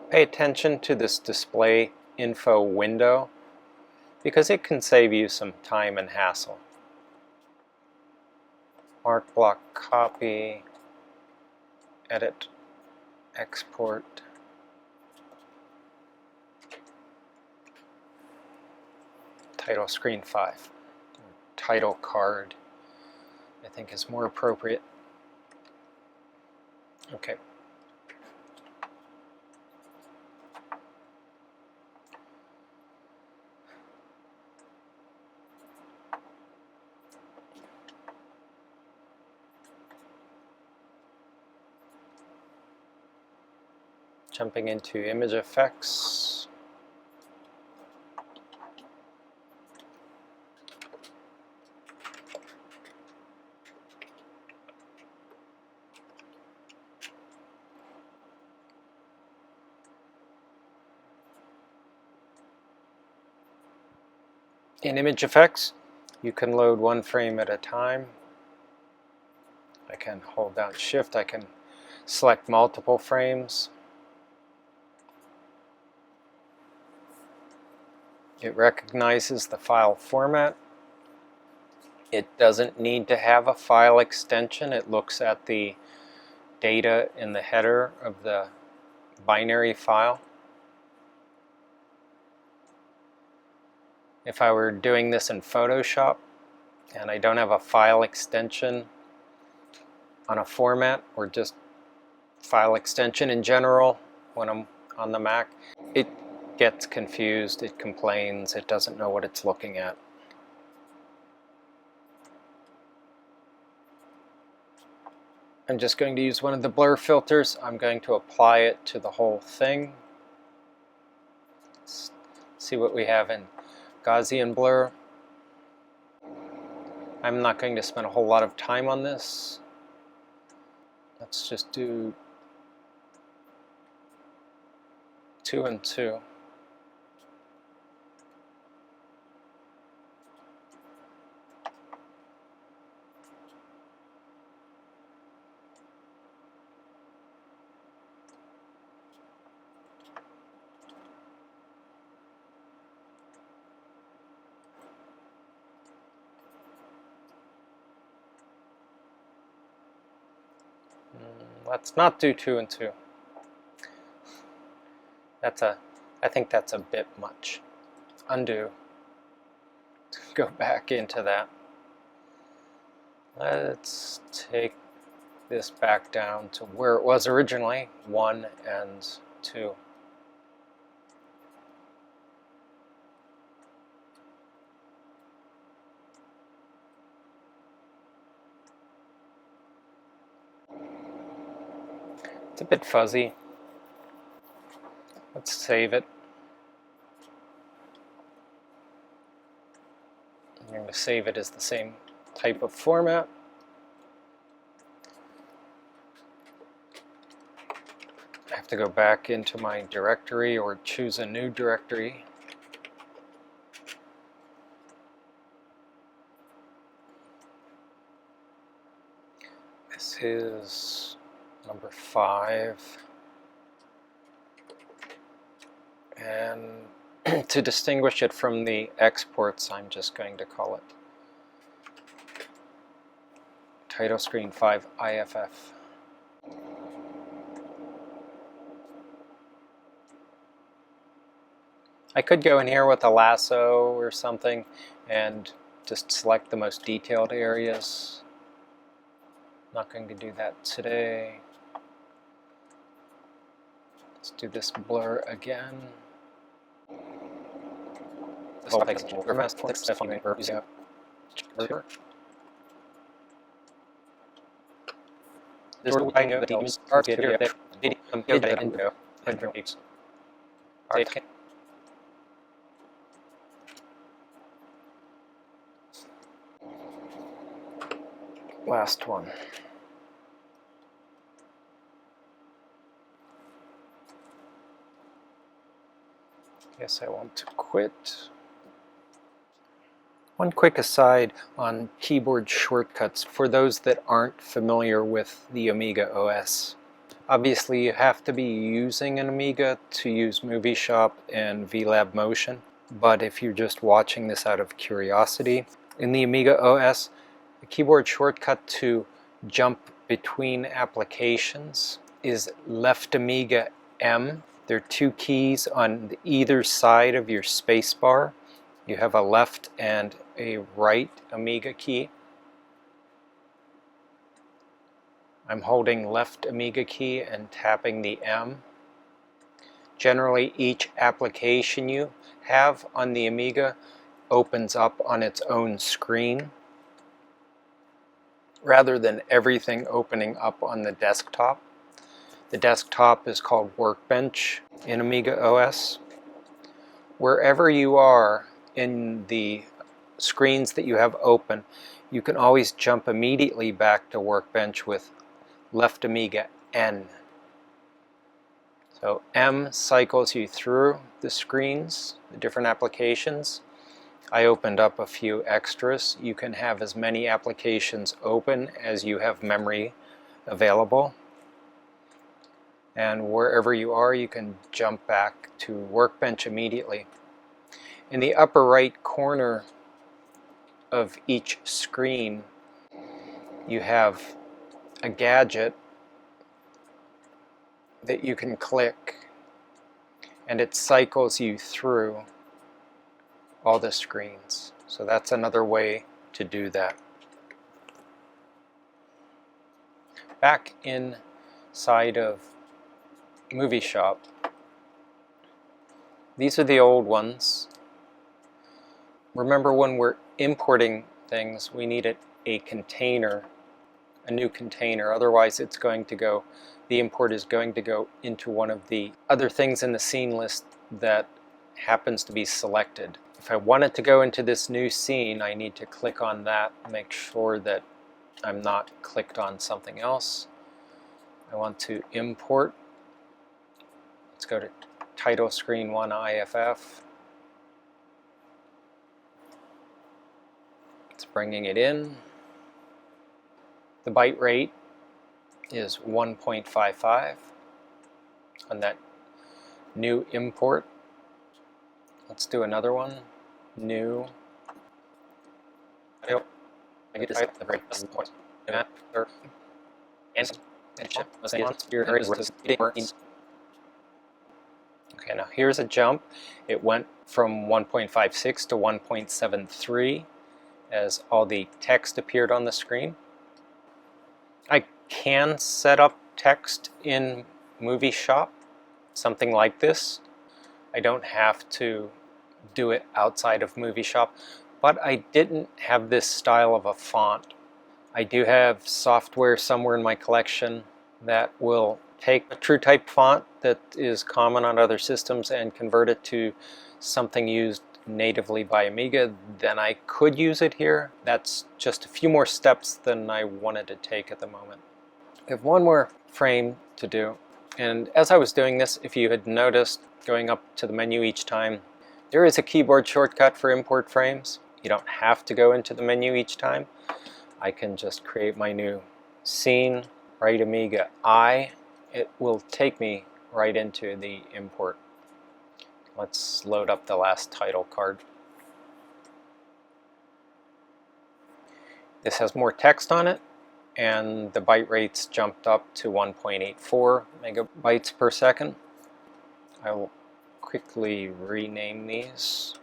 pay attention to this display info window because it can save you some time and hassle. Mark Block, Copy, Edit, Export. Title screen 5. Title card, I think, is more appropriate. Okay. Jumping into ImageFX. In ImageFX, you can load one frame at a time. I can hold down Shift, I can select multiple frames. It recognizes the file format. It doesn't need to have a file extension. It looks at the data in the header of the binary file. If I were doing this in Photoshop and I don't have a file extension on a format, or just file extension in general when I'm on the Mac, it gets confused, it complains, it doesn't know what it's looking at. I'm just going to use one of the blur filters. I'm going to apply it to the whole thing. Let's see what we have in Gaussian blur. I'm not going to spend a whole lot of time on this. Let's just do 2 and 2. Let's not do 2 and 2. I think that's a bit much. Undo. Go back into that. Let's take this back down to where it was originally, 1 and 2. It's a bit fuzzy. Let's save it. I'm going to save it as the same type of format. I have to go back into my directory or choose a new directory. This is number 5. And to distinguish it from the exports, I'm just going to call it title screen 5 IFF. I could go in here with a lasso or something and just select the most detailed areas. Not going to do that today. Let's do this blur again. Last one. Guess I want to quit. One quick aside on keyboard shortcuts for those that aren't familiar with the AmigaOS. Obviously you have to be using an Amiga to use MovieShop and VLab-Motion, but if you're just watching this out of curiosity, in the AmigaOS, the keyboard shortcut to jump between applications is left Amiga M. There are 2 keys on either side of your spacebar. You have a left and a right Amiga key. I'm holding left Amiga key and tapping the M. Generally, each application you have on the Amiga opens up on its own screen, rather than everything opening up on the desktop. The desktop is called Workbench in AmigaOS. Wherever you are in the screens that you have open, you can always jump immediately back to Workbench with left Amiga N. So M cycles you through the screens, the different applications. I opened up a few extras. You can have as many applications open as you have memory available. And wherever you are, you can jump back to Workbench immediately. In the upper right corner of each screen, you have a gadget that you can click, and it cycles you through all the screens. So that's another way to do that. Back inside of MovieShop, these are the old ones. Remember, when we're importing things, we need a container, a new container. Otherwise, it's going to go, the import is going to go into one of the other things in the scene list that happens to be selected. If I want it to go into this new scene, I need to click on that, make sure that I'm not clicked on something else. I want to import. Let's go to Title Screen 1 IFF. It's bringing it in. The byte rate is 1.55 on that new import. Let's do another one. New. Okay, now here's a jump. It went from 1.56 to 1.73 as all the text appeared on the screen. I can set up text in MovieShop, something like this. I don't have to do it outside of MovieShop, but I didn't have this style of a font. I do have software somewhere in my collection that will take a TrueType font that is common on other systems and convert it to something used natively by Amiga. Then I could use it here. That's just a few more steps than I wanted to take at the moment. I have one more frame to do, and as I was doing this, if you had noticed, going up to the menu each time, there is a keyboard shortcut for import frames. You don't have to go into the menu each time. I can just create my new scene, write Amiga I. It will take me right into the import. Let's load up the last title card. This has more text on it, and the byte rates jumped up to 1.84 megabytes per second. I will quickly rename these.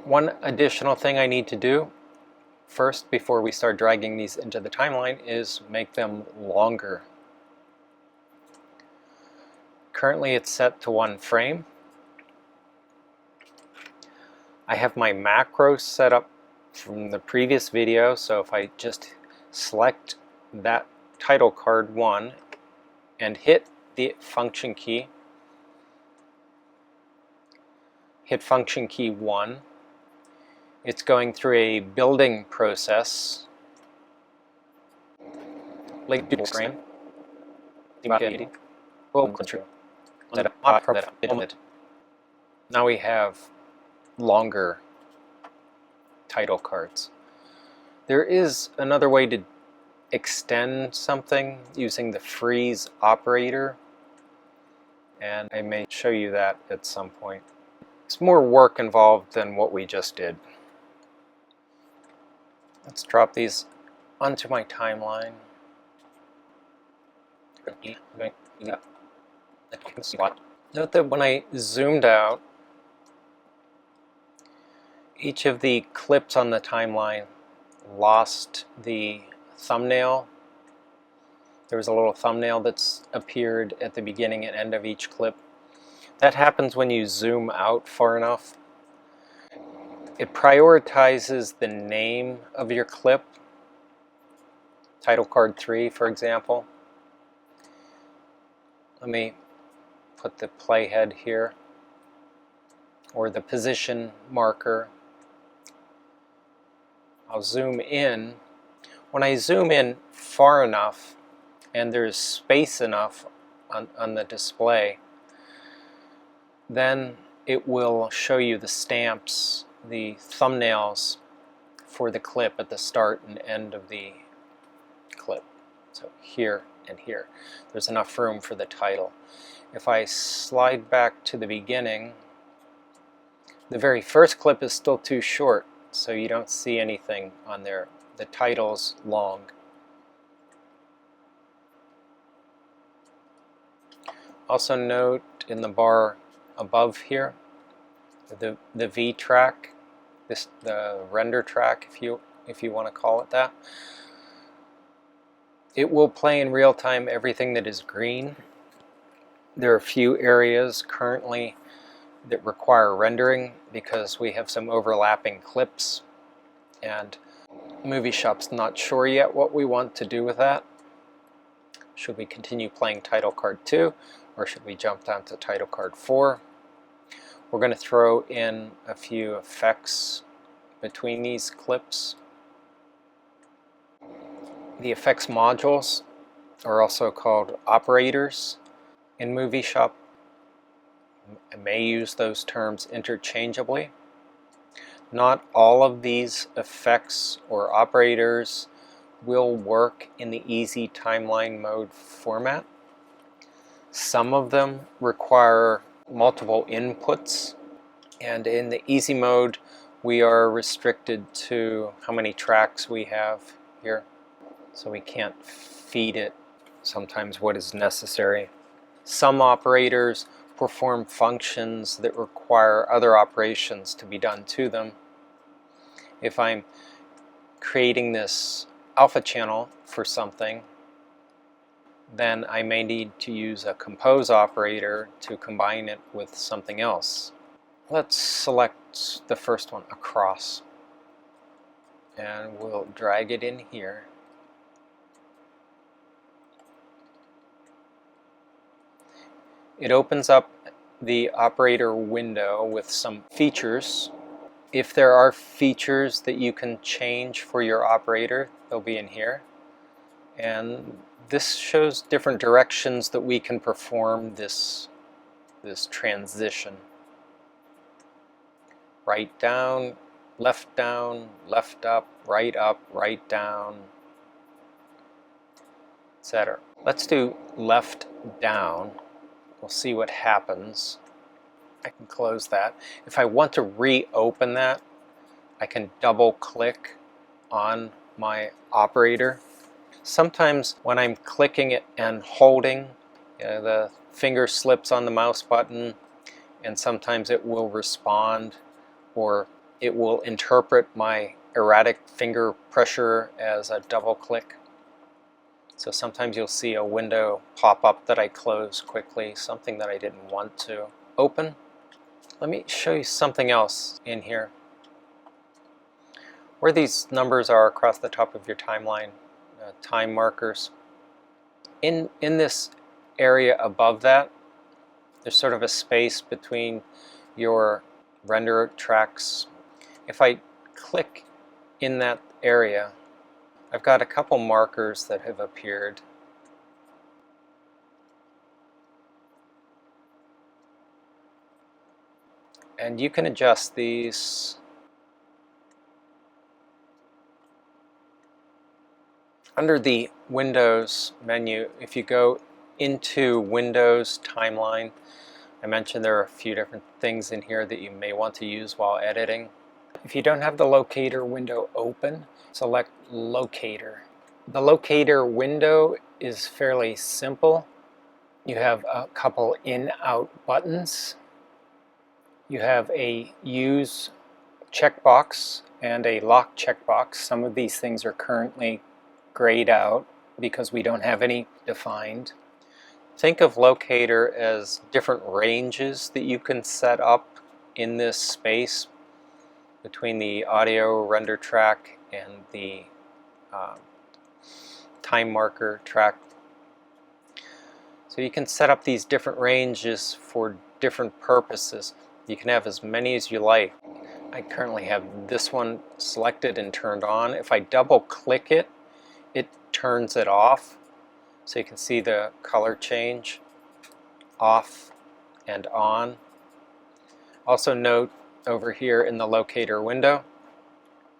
One additional thing I need to do first before we start dragging these into the timeline is make them longer. Currently it's set to 1 frame. I have my macros set up from the previous video, so if I just select that title card 1 and hit the function key, hit function key 1, it's going through a building process. Frame. Now we have longer title cards. There is another way to extend something using the freeze operator, and I may show you that at some point. It's more work involved than what we just did. Let's drop these onto my timeline. Note that when I zoomed out, each of the clips on the timeline lost the thumbnail. There was a little thumbnail that's appeared at the beginning and end of each clip. That happens when you zoom out far enough. It prioritizes the name of your clip, title card 3 for example. Let me put the playhead here, or the position marker. I'll zoom in. When I zoom in far enough and there's space enough on the display, then it will show you the stamps, the thumbnails for the clip at the start and end of the clip. So here and here. There's enough room for the title. If I slide back to the beginning, the very first clip is still too short, so you don't see anything on there. The title's long. Also note in the bar above here, the V track, the render track, if you want to call it that. It will play in real time everything that is green. There are a few areas currently that require rendering because we have some overlapping clips, and MovieShop's not sure yet what we want to do with that. Should we continue playing title card 2, or should we jump down to title card 4? We're going to throw in a few effects between these clips. The effects modules are also called operators in MovieShop. I may use those terms interchangeably. Not all of these effects or operators will work in the easy timeline mode format. Some of them require multiple inputs, and in the easy mode we are restricted to how many tracks we have here, so we can't feed it sometimes what is necessary. Some operators perform functions that require other operations to be done to them. If I'm creating this alpha channel for something, then I may need to use a compose operator to combine it with something else. Let's select the first one, across, and we'll drag it in here. It opens up the operator window with some features. If there are features that you can change for your operator, they'll be in here. And this shows different directions that we can perform this transition. Right down, left up, right down, etc. Let's do left down. We'll see what happens. I can close that. If I want to reopen that, I can double click on my operator. Sometimes when I'm clicking it and holding, the finger slips on the mouse button, and sometimes it will respond, or it will interpret my erratic finger pressure as a double click. So sometimes you'll see a window pop up that I close quickly, something that I didn't want to open. Let me show you something else in here. Where these numbers are across the top of your timeline, time markers, in this area above that, there's sort of a space between your render tracks. If I click in that area, I've got a couple markers that have appeared. And you can adjust these. Under the Windows menu, if you go into Windows Timeline, I mentioned there are a few different things in here that you may want to use while editing. If you don't have the locator window open, select Locator. The locator window is fairly simple. You have a couple in-out buttons. You have a Use checkbox and a Lock checkbox. Some of these things are currently grayed out because we don't have any defined. Think of locator as different ranges that you can set up in this space between the audio render track and the time marker track. So you can set up these different ranges for different purposes. You can have as many as you like. I currently have this one selected and turned on. If I double click it, it turns it off. So you can see the color change, off and on. Also note over here in the locator window,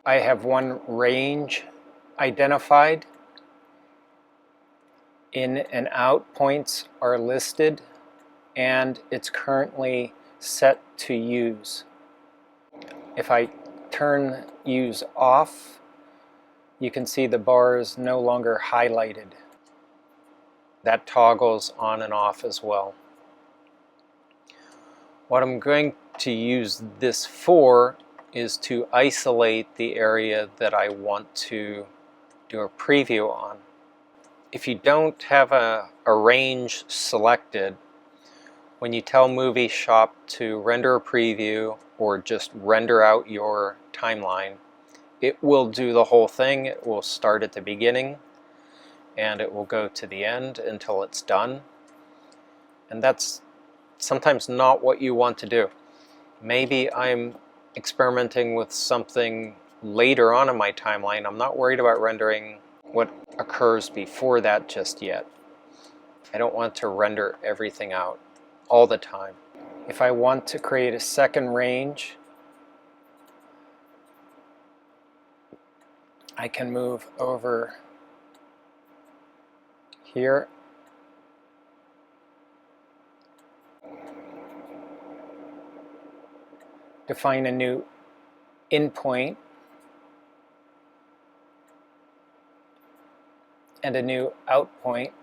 I have one range identified. In and out points are listed, and it's currently set to use. If I turn use off, you can see the bar is no longer highlighted. That toggles on and off as well. What I'm going to use this for is to isolate the area that I want to do a preview on. If you don't have a range selected, when you tell MovieShop to render a preview or just render out your timeline, it will do the whole thing. It will start at the beginning and it will go to the end until it's done. And that's sometimes not what you want to do. Maybe I'm experimenting with something later on in my timeline. I'm not worried about rendering what occurs before that just yet. I don't want to render everything out all the time. If I want to create a second range, I can move over here. Define a new endpoint and a new out point.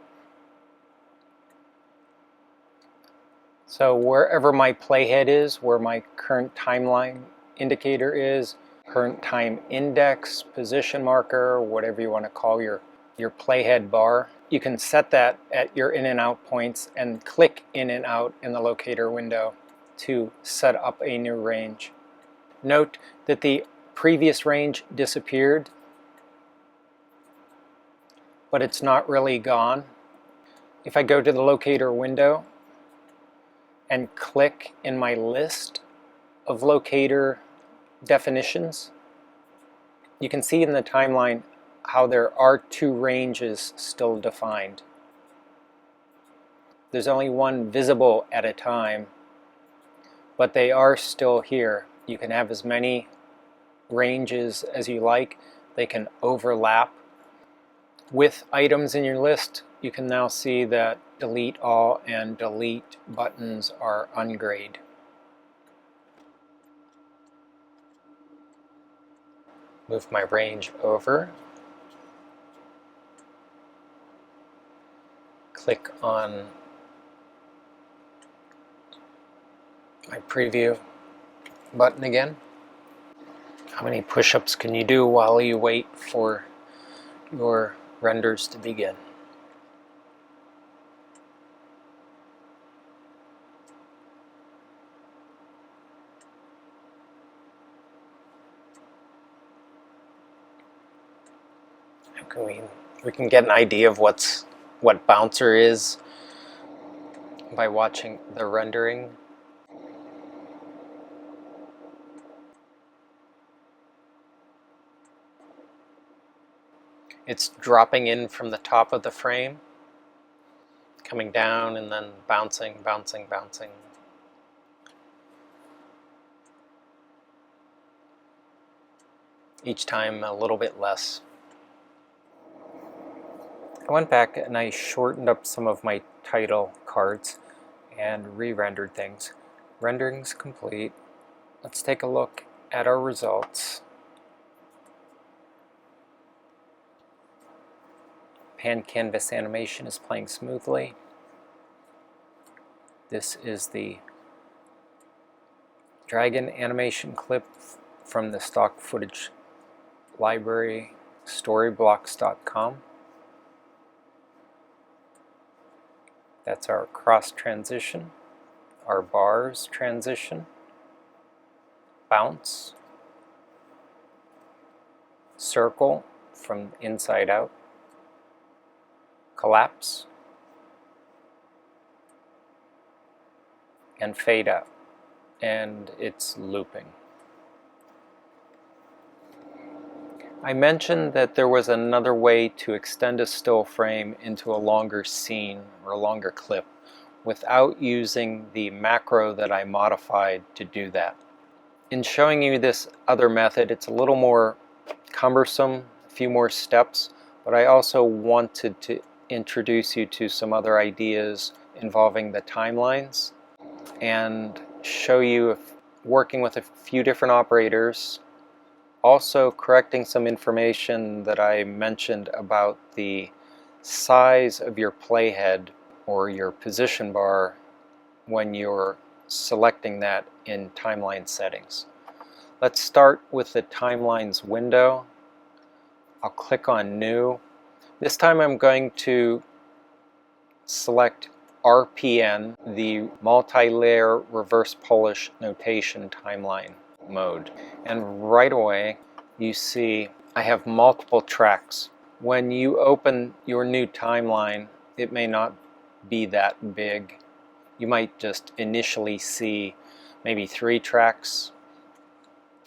So wherever my playhead is, where my current timeline indicator is, current time index, position marker, whatever you want to call your playhead bar, you can set that at your in and out points and click in and out in the locator window to set up a new range. Note that the previous range disappeared, but it's not really gone. If I go to the locator window and click in my list of locator definitions, you can see in the timeline how there are two ranges still defined. There's only one visible at a time, but they are still here. You can have as many ranges as you like. They can overlap. With items in your list, you can now see that delete all and delete buttons are ungrayed. Move my range over. Click on my preview button again. How many push-ups can you do while you wait for your renders to begin? We can get an idea of what bouncer is by watching the rendering. It's dropping in from the top of the frame, coming down and then bouncing, bouncing, bouncing. Each time a little bit less. I went back and I shortened up some of my title cards and re-rendered things. Rendering's complete. Let's take a look at our results. Pan canvas animation is playing smoothly. This is the dragon animation clip from the stock footage library storyblocks.com. That's our cross transition, our bars transition, bounce, circle from inside out, collapse, and fade out. And it's looping. I mentioned that there was another way to extend a still frame into a longer scene or a longer clip without using the macro that I modified to do that. In showing you this other method, it's a little more cumbersome, a few more steps, but I also wanted to introduce you to some other ideas involving the timelines and show you if working with a few different operators, also correcting some information that I mentioned about the size of your playhead or your position bar when you're selecting that in timeline settings. Let's start with the timelines window. I'll click on New. This time I'm going to select RPN, the multi-layer reverse Polish notation timeline mode. And right away you see I have multiple tracks. When you open your new timeline, it may not be that big. You might just initially see maybe 3 tracks.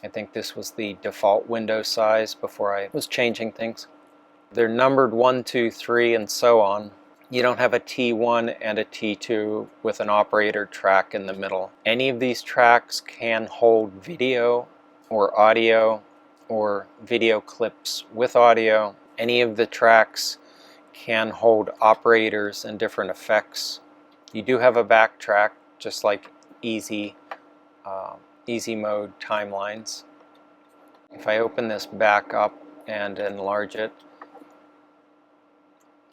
I think this was the default window size before I was changing things. They're numbered 1, 2, 3, and so on. You don't have a T1 and a T2 with an operator track in the middle. Any of these tracks can hold video or audio or video clips with audio. Any of the tracks can hold operators and different effects. You do have a backtrack, just like easy mode timelines. If I open this back up and enlarge it,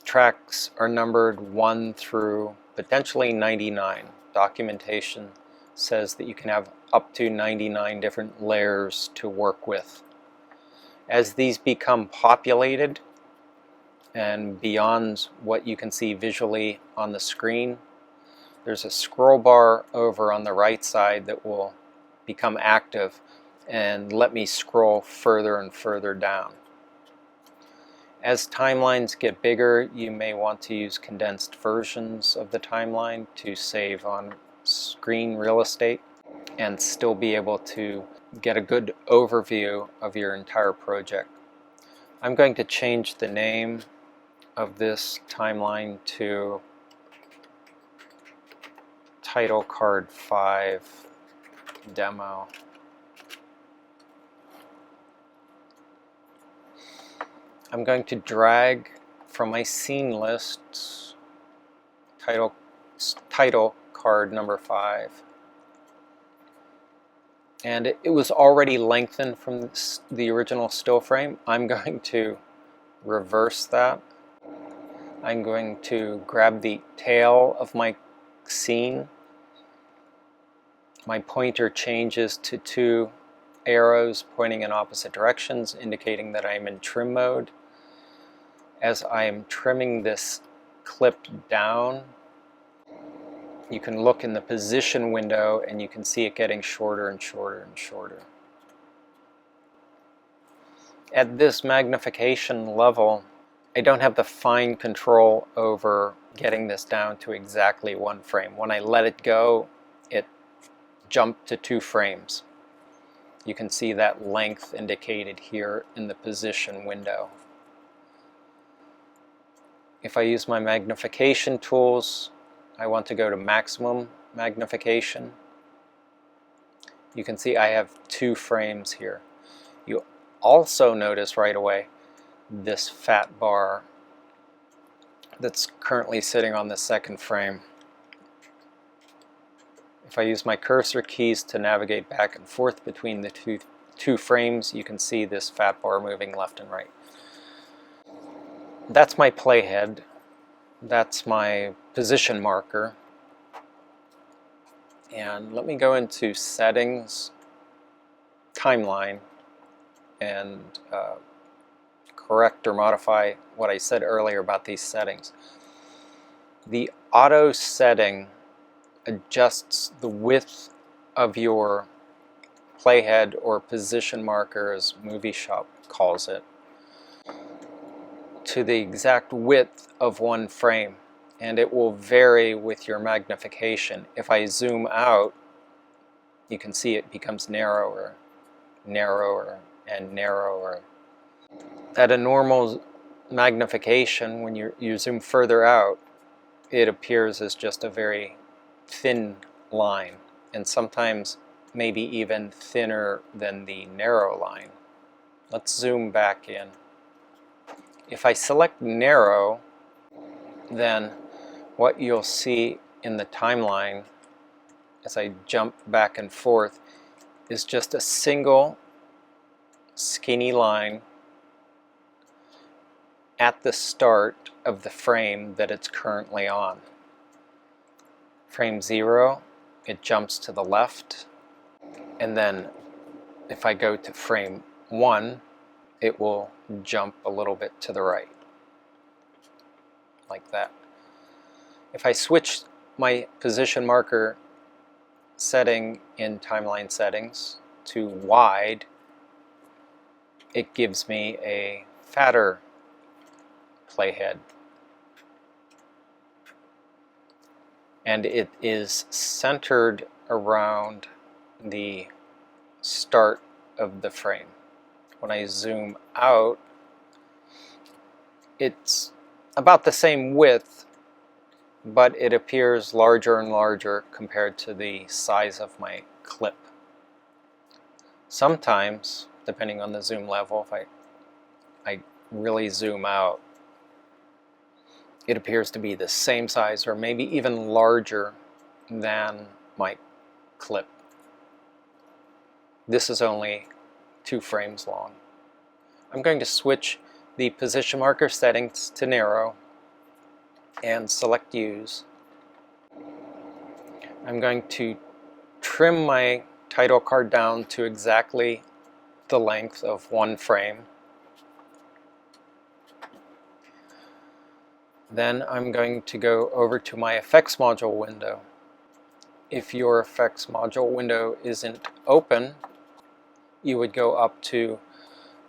tracks are numbered 1 through potentially 99. Documentation says that you can have up to 99 different layers to work with. As these become populated and beyond what you can see visually on the screen, there's a scroll bar over on the right side that will become active and let me scroll further and further down. As timelines get bigger, you may want to use condensed versions of the timeline to save on screen real estate and still be able to get a good overview of your entire project. I'm going to change the name of this timeline to Title Card 5 Demo. I'm going to drag from my scene list title card number 5. And it was already lengthened from the original still frame. I'm going to reverse that. I'm going to grab the tail of my scene. My pointer changes to 2 arrows pointing in opposite directions, indicating that I'm in trim mode. As I am trimming this clip down, you can look in the position window and you can see it getting shorter and shorter and shorter. At this magnification level, I don't have the fine control over getting this down to exactly 1 frame. When I let it go, it jumped to 2 frames. You can see that length indicated here in the position window. If I use my magnification tools, I want to go to maximum magnification. You can see I have 2 frames here. You also notice right away this fat bar that's currently sitting on the 2nd frame. If I use my cursor keys to navigate back and forth between the two frames, you can see this fat bar moving left and right. That's my playhead. That's my position marker. And let me go into Settings, Timeline, and correct or modify what I said earlier about these settings. The auto setting adjusts the width of your playhead or position marker, as MovieShop calls it, to the exact width of one frame, and it will vary with your magnification. If I zoom out, you can see it becomes narrower, narrower, and narrower. At a normal magnification, when you zoom further out, it appears as just a very thin line, and sometimes maybe even thinner than the narrow line. Let's zoom back in. If I select narrow, then what you'll see in the timeline as I jump back and forth is just a single skinny line at the start of the frame that it's currently on. Frame 0, it jumps to the left, and then if I go to frame 1, it will jump a little bit to the right, like that. If I switch my position marker setting in timeline settings to wide, it gives me a fatter playhead. And it is centered around the start of the frame. When I zoom out, it's about the same width, but it appears larger and larger compared to the size of my clip. Sometimes, depending on the zoom level, if I really zoom out, it appears to be the same size or maybe even larger than my clip. This is only 2 frames long. I'm going to switch the position marker settings to narrow and select Use. I'm going to trim my title card down to exactly the length of 1 frame. Then I'm going to go over to my effects module window. If your effects module window isn't open, you would go up to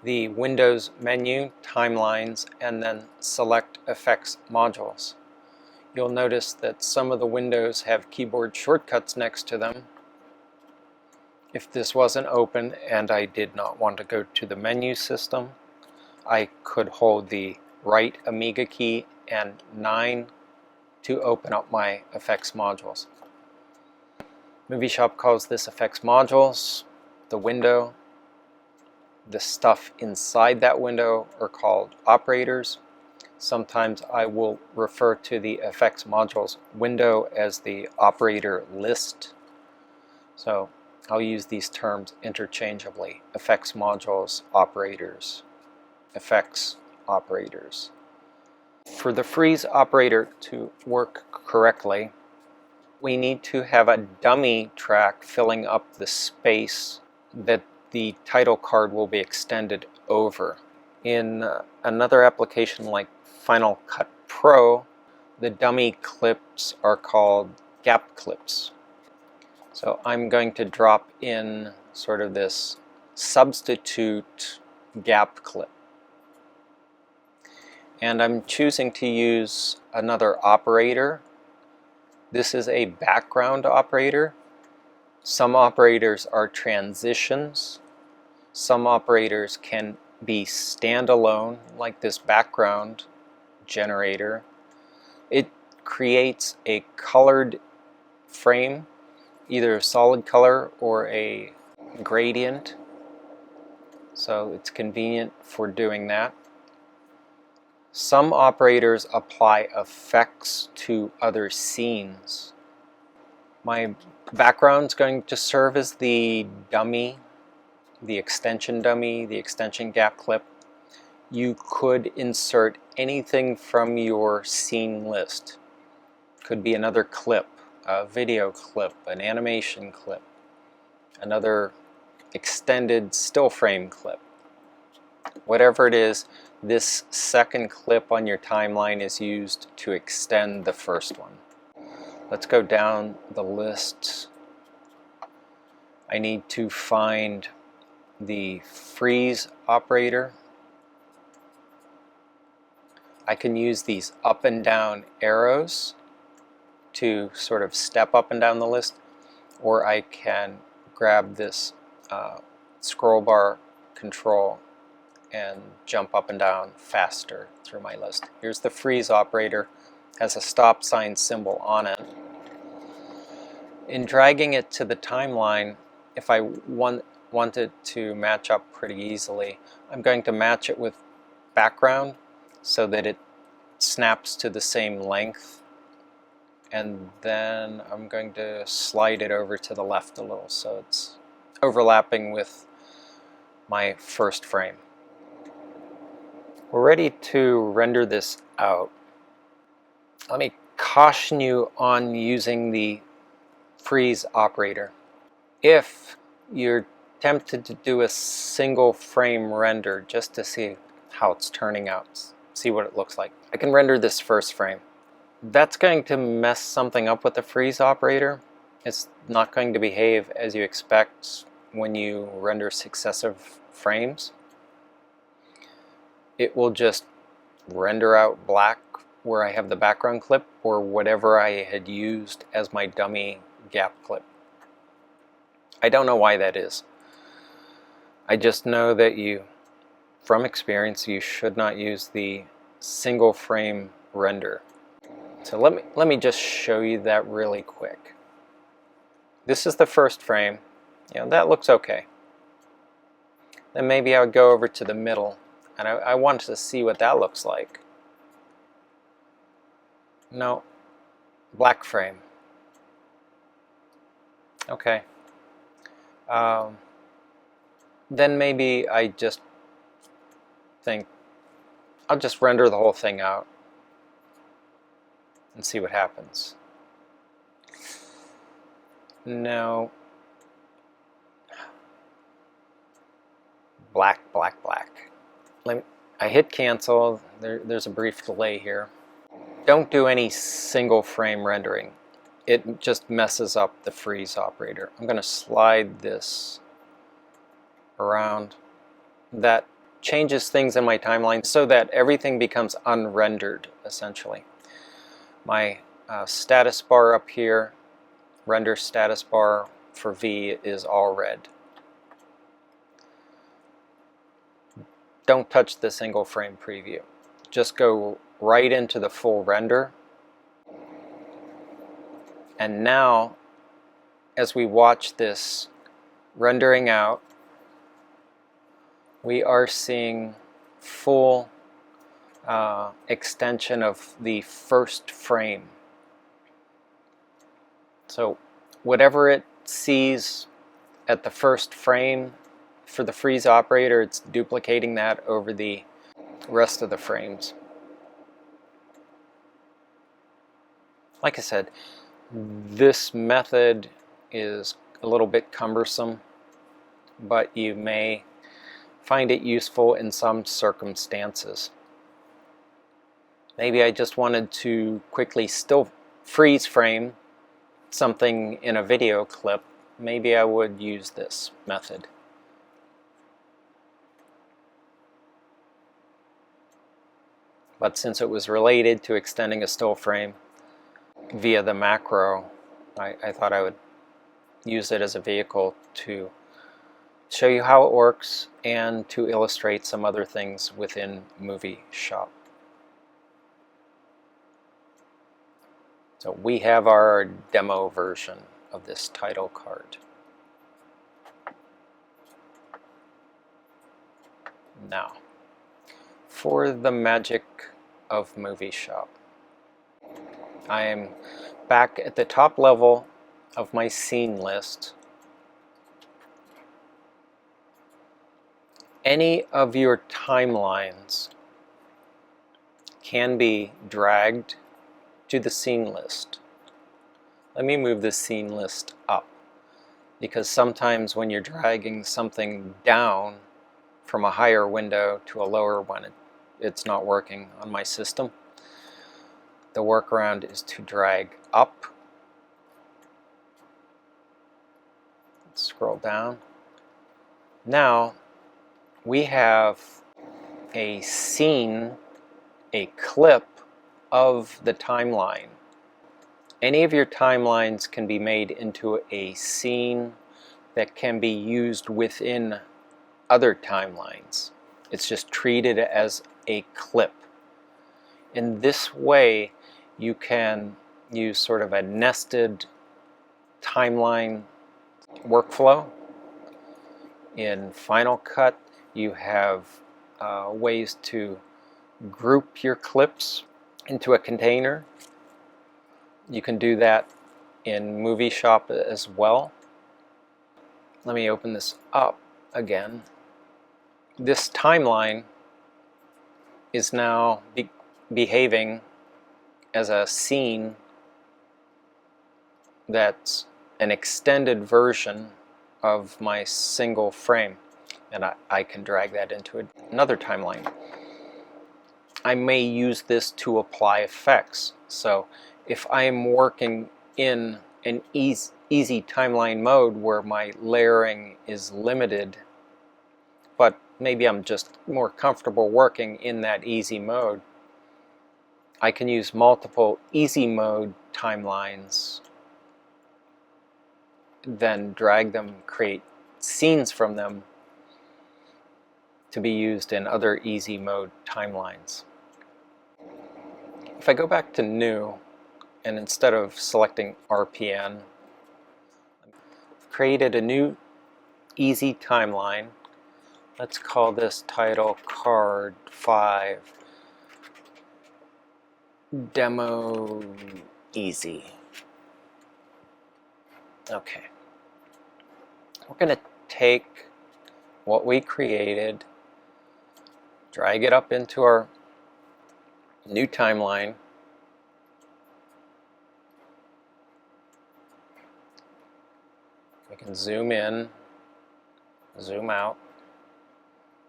the Windows menu, Timelines, and then select Effects Modules. You'll notice that some of the windows have keyboard shortcuts next to them. If this wasn't open and I did not want to go to the menu system, I could hold the right Amiga key and 9 to open up my effects modules. MovieShop calls this effects modules. The window, the stuff inside that window are called operators. Sometimes I will refer to the effects modules window as the operator list. So I'll use these terms interchangeably. Effects modules, operators, effects operators. For the freeze operator to work correctly, we need to have a dummy track filling up the space that the title card will be extended over. In another application like Final Cut Pro, the dummy clips are called gap clips. So I'm going to drop in sort of this substitute gap clip. And I'm choosing to use another operator. This is a background operator. Some operators are transitions. Some operators can be standalone, like this background generator. It creates a colored frame, either a solid color or a gradient. So it's convenient for doing that. Some operators apply effects to other scenes. My background's going to serve as the dummy, the extension dummy, the extension gap clip. You could insert anything from your scene list. Could be another clip, a video clip, an animation clip, another extended still frame clip. Whatever it is, this second clip on your timeline is used to extend the first one. Let's go down the list. I need to find the freeze operator. I can use these up and down arrows to sort of step up and down the list, or I can grab this scroll bar control and jump up and down faster through my list. Here's the freeze operator, has a stop sign symbol on it. In dragging it to the timeline, if I want it to match up pretty easily, I'm going to match it with background so that it snaps to the same length, and then I'm going to slide it over to the left a little so it's overlapping with my first frame. We're ready to render this out. Let me caution you on using the freeze operator. If you're tempted to do a single frame render just to see how it's turning out, see what it looks like, I can render this first frame. That's going to mess something up with the freeze operator. It's not going to behave as you expect when you render successive frames. It will just render out black where I have the background clip or whatever I had used as my dummy gap clip. I don't know why that is. I just know that you, from experience, you should not use the single frame render. So let me just show you that really quick. This is the first frame. You know, that looks okay. Then maybe I would go over to the middle, and I want to see what that looks like. No, black frame. Okay. Then maybe I just think I'll just render the whole thing out and see what happens. No. Black, black, black. I hit cancel. There's a brief delay here. Don't do any single frame rendering. It just messes up the freeze operator. I'm going to slide this around. That changes things in my timeline so that everything becomes unrendered, essentially. My status bar up here, render status bar for V, is all red. Don't touch the single frame preview. Just go right into the full render. And now, as we watch this rendering out, we are seeing full extension of the first frame. So whatever it sees at the first frame for the freeze operator, it's duplicating that over the rest of the frames. Like I said, this method is a little bit cumbersome, but you may find it useful in some circumstances. Maybe I just wanted to quickly still freeze frame something in a video clip. Maybe I would use this method. But since it was related to extending a still frame via the macro, I thought I would use it as a vehicle to show you how it works and to illustrate some other things within MovieShop. So we have our demo version of this title card. Now, for the magic of MovieShop, I am back at the top level of my scene list. Any of your timelines can be dragged to the scene list. Let me move the scene list up, because sometimes when you're dragging something down from a higher window to a lower one, it's not working on my system. The workaround is to drag up Scroll down. Now we have a scene, a clip of the timeline. Any of your timelines can be made into a scene that can be used within other timelines. It's just treated as a clip. In this way, you can use sort of a nested timeline workflow. In Final Cut, you have ways to group your clips into a container. You can do that in MovieShop as well. Let me open this up again. This timeline is now behaving as a scene that's an extended version of my single frame, and I can drag that into another timeline. I may use this to apply effects. So if I am working in an easy timeline mode where my layering is limited, but maybe I'm just more comfortable working in that easy mode, I can use multiple easy mode timelines, then drag them, create scenes from them to be used in other easy mode timelines. If I go back to New, and instead of selecting RPN, I've created a new easy timeline. Let's call this title Card 5 Demo Easy. Okay. We're going to take what we created, drag it up into our new timeline. We can zoom in, zoom out.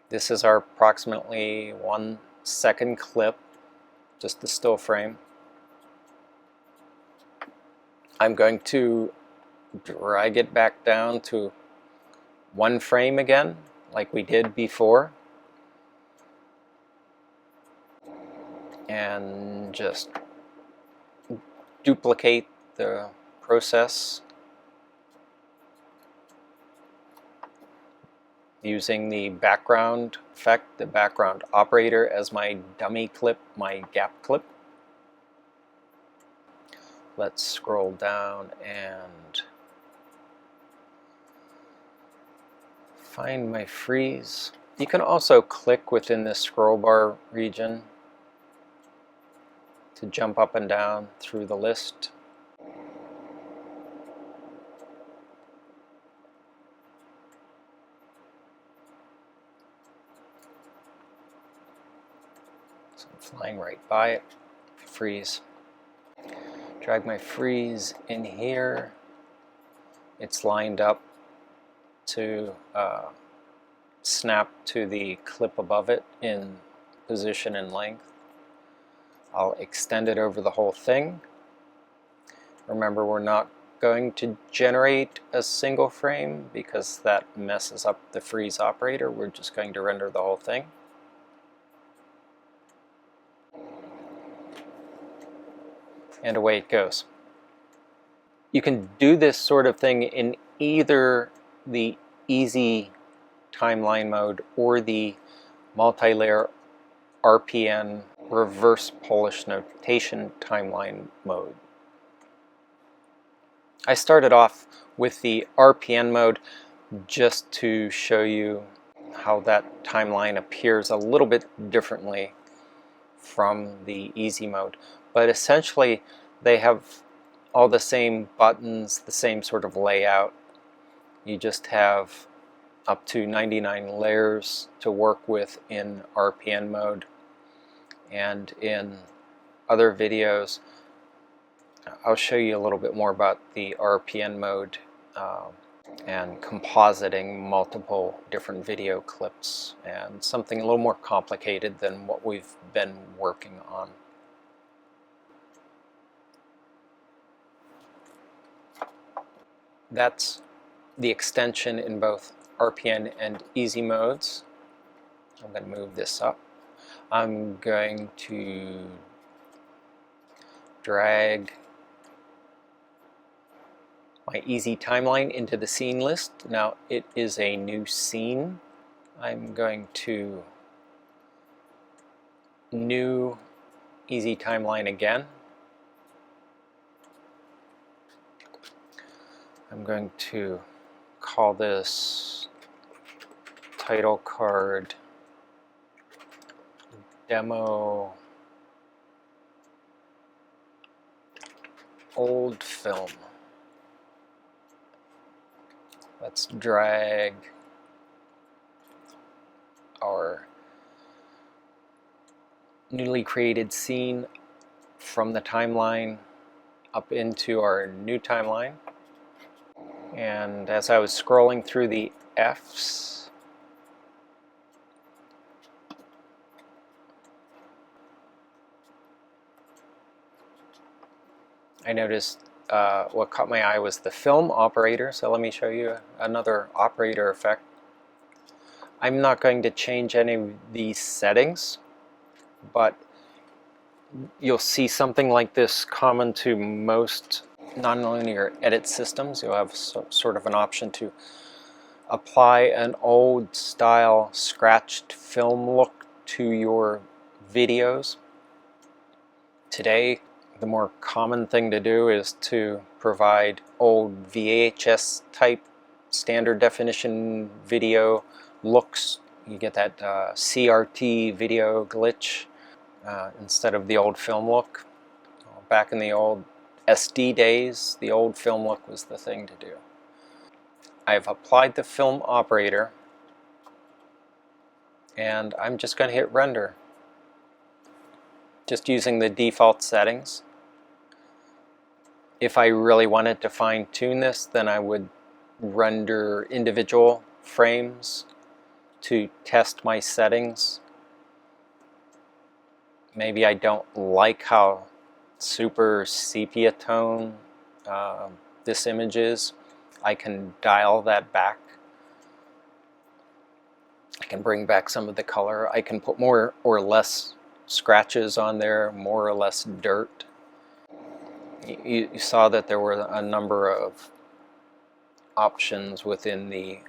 This is our approximately 1 second clip, just the still frame. I'm going to drag it back down to 1 frame again, like we did before. And just duplicate the process using the background effect, the background operator, as my dummy clip, my gap clip. Let's scroll down and find my freeze. You can also click within this scroll bar region to jump up and down through the list. So I'm flying right by it. Freeze. Drag my freeze in here. It's lined up to snap to the clip above it in position and length. I'll extend it over the whole thing. Remember, we're not going to generate a single frame because that messes up the freeze operator. We're just going to render the whole thing. And away it goes. You can do this sort of thing in either the easy timeline mode or the multi-layer RPN reverse Polish notation timeline mode. I started off with the RPN mode just to show you how that timeline appears a little bit differently from the easy mode. But essentially they have all the same buttons, the same sort of layout. You just have up to 99 layers to work with in RPN mode. And in other videos, I'll show you a little bit more about the RPN mode and compositing multiple different video clips, and something a little more complicated than what we've been working on. That's the extension in both RPN and easy modes. I'm going to move this up. I'm going to drag my easy timeline into the scene list. Now it is a new scene. I'm going to new easy timeline again. I'm going to call this title card demo old film. Let's drag our newly created scene from the timeline up into our new timeline. And as I was scrolling through the Fs, I noticed what caught my eye was the film operator. So let me show you another operator effect. I'm not going to change any of these settings, but you'll see something like this common to most nonlinear edit systems. You'll have sort of an option to apply an old style scratched film look to your videos. Today, the more common thing to do is to provide old VHS type standard definition video looks. You get that CRT video glitch instead of the old film look. Back in the old SD days, the old film look was the thing to do. I've applied the film operator, and I'm just going to hit render. Just using the default settings. If I really wanted to fine-tune this, then I would render individual frames to test my settings. Maybe I don't like how super sepia tone this image is. I can dial that back. I can bring back some of the color. I can put more or less scratches on there, more or less dirt. You saw that there were a number of options within the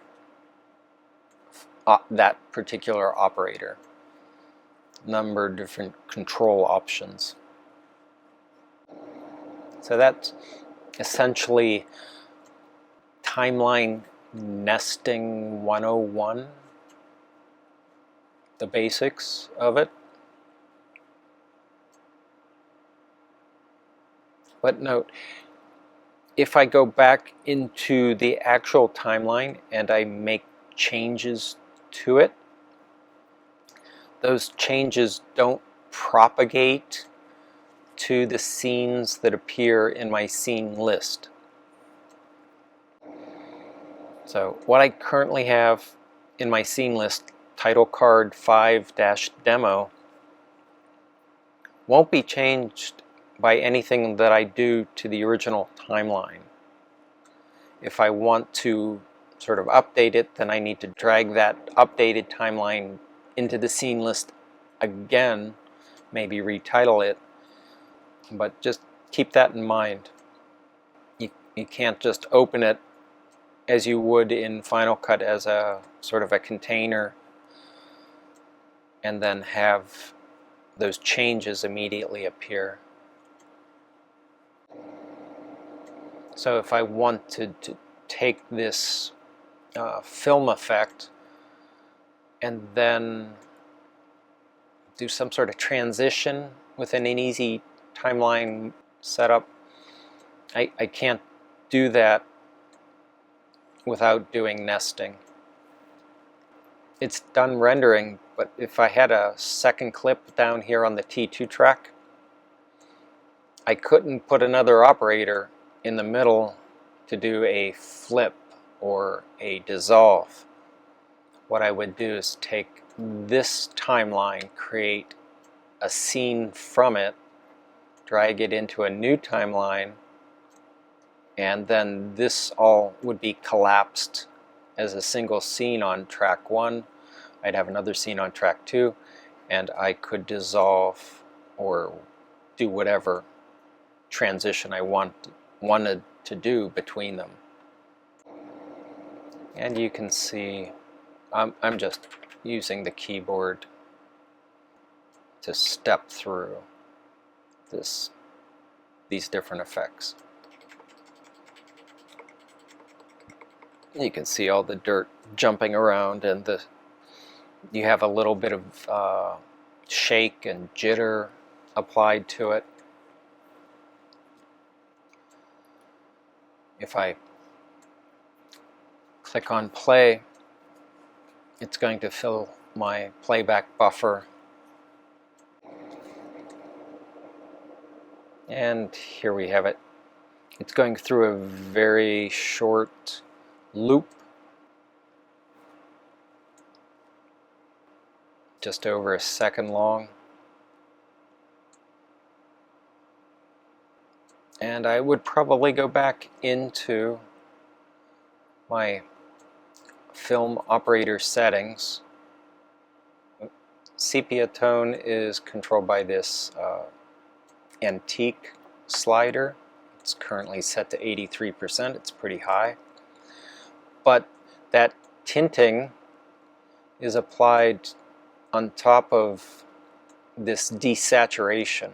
that particular operator. Number of different control options. So that's essentially timeline nesting 101, the basics of it. But note, if I go back into the actual timeline and I make changes to it, those changes don't propagate to the scenes that appear in my scene list. So what I currently have in my scene list, title card 5-demo, won't be changed by anything that I do to the original timeline. If I want to sort of update it, then I need to drag that updated timeline into the scene list again, maybe retitle it, but just keep that in mind. You can't just open it as you would in Final Cut as a sort of a container and then have those changes immediately appear. So if I wanted to take this film effect and then do some sort of transition within an easy timeline setup, I can't do that without doing nesting. It's done rendering, but if I had a second clip down here on the T2 track, I couldn't put another operator in the middle to do a flip or a dissolve. What I would do is take this timeline, create a scene from it, drag it into a new timeline, and then this all would be collapsed as a single scene on track 1. I'd have another scene on track 2, and I could dissolve or do whatever transition I wanted to do between them. And you can see I'm just using the keyboard to step through these different effects. You can see all the dirt jumping around, and you have a little bit of shake and jitter applied to it. If I click on play, it's going to fill my playback buffer. And here we have it. It's going through a very short loop, just over a second long. And I would probably go back into my film operator settings. Sepia tone is controlled by this antique slider. It's currently set to 83%. It's pretty high. But that tinting is applied on top of this desaturation.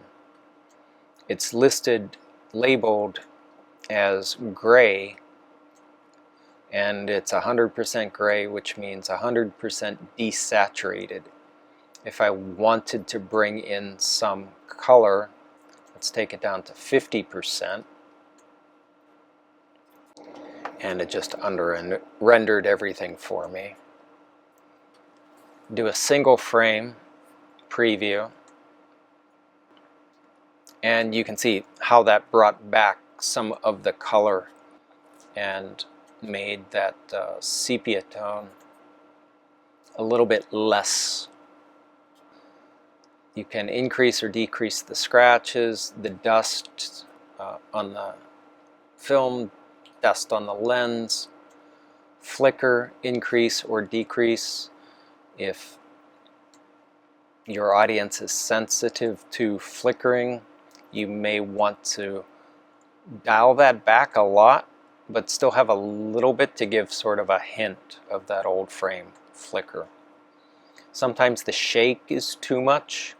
It's labeled as gray, and it's 100% gray, which means 100% desaturated. If I wanted to bring in some color, let's take it down to 50%, and it just rendered everything for me. Do a single frame preview, and you can see how that brought back some of the color and made that sepia tone a little bit less. You can increase or decrease the scratches, the dust on the film, dust on the lens, flicker, increase or decrease. If your audience is sensitive to flickering, you may want to dial that back a lot, but still have a little bit to give sort of a hint of that old frame flicker. Sometimes the shake is too much,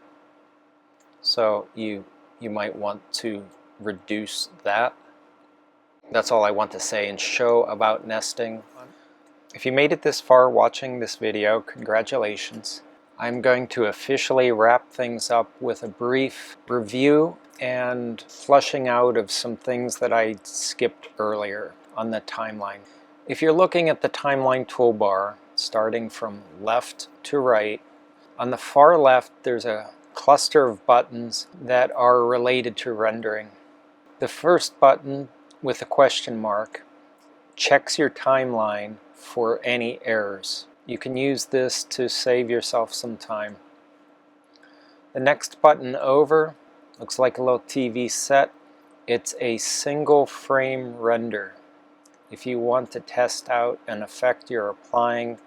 so you might want to reduce that. That's all I want to say and show about nesting. If you made it this far watching this video, congratulations. I'm going to officially wrap things up with a brief review and flushing out of some things that I skipped earlier on the timeline. If you're looking at the timeline toolbar, starting from left to right, on the far left there's a cluster of buttons that are related to rendering. The first button with a question mark checks your timeline for any errors. You can use this to save yourself some time. The next button over looks like a little TV set. It's a single frame render. If you want to test out an effect you're applying,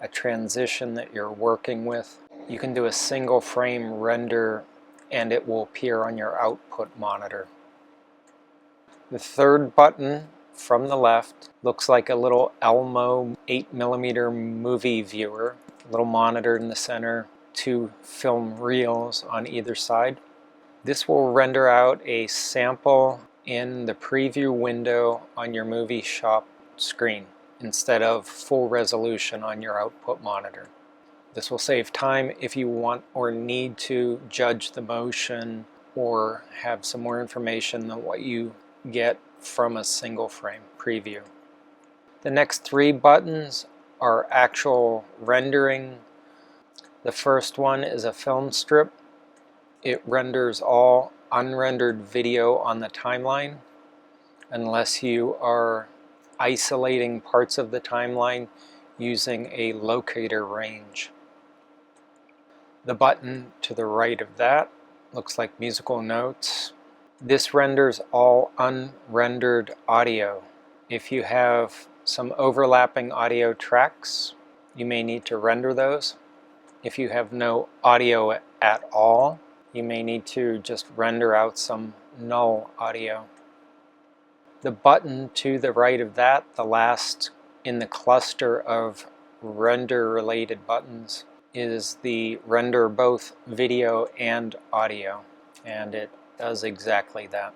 a transition that you're working with, you can do a single frame render and it will appear on your output monitor. The third button from the left looks like a little Elmo 8mm movie viewer, a little monitor in the center, 2 film reels on either side. This will render out a sample in the preview window on your MovieShop screen instead of full resolution on your output monitor. This will save time if you want or need to judge the motion or have some more information than what you get from a single frame preview. The next 3 buttons are actual rendering. The first one is a film strip. It renders all unrendered video on the timeline unless you are isolating parts of the timeline using a locator range. The button to the right of that looks like musical notes. This renders all unrendered audio. If you have some overlapping audio tracks, you may need to render those. If you have no audio at all, you may need to just render out some null audio. The button to the right of that, the last in the cluster of render-related buttons, is the render both video and audio, and it does exactly that.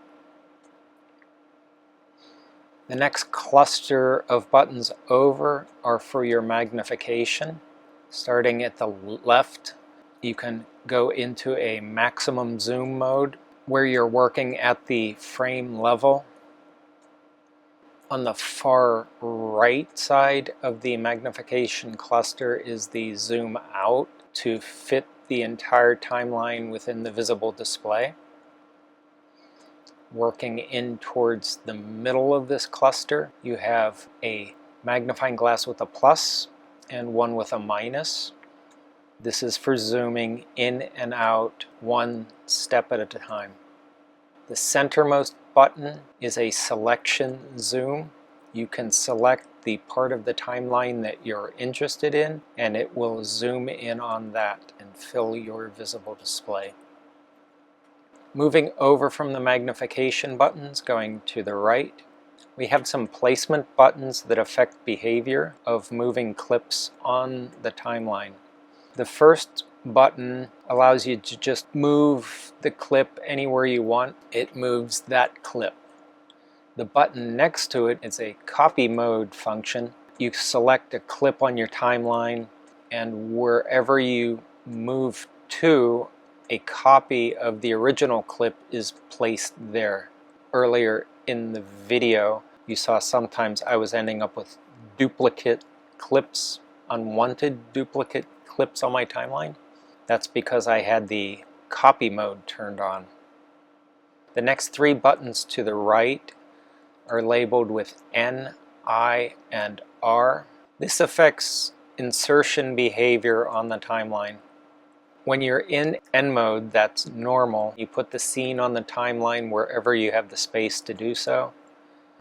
The next cluster of buttons over are for your magnification. Starting at the left, you can go into a maximum zoom mode where you're working at the frame level. On the far right side of the magnification cluster is the zoom out to fit the entire timeline within the visible display. Working in towards the middle of this cluster, you have a magnifying glass with a plus and one with a minus. This is for zooming in and out one step at a time. The centermost button is a selection zoom. You can select the part of the timeline that you're interested in, and it will zoom in on that and fill your visible display. Moving over from the magnification buttons, going to the right, we have some placement buttons that affect behavior of moving clips on the timeline. The first button allows you to just move the clip anywhere you want. It moves that clip. The button next to it is a copy mode function. You select a clip on your timeline, and wherever you move to, a copy of the original clip is placed there. Earlier in the video, you saw sometimes I was ending up with duplicate clips, unwanted duplicate clips on my timeline. That's because I had the copy mode turned on. The next three buttons to the right are labeled with N, I, and R. This affects insertion behavior on the timeline. When you're in N mode, that's normal. You put the scene on the timeline wherever you have the space to do so.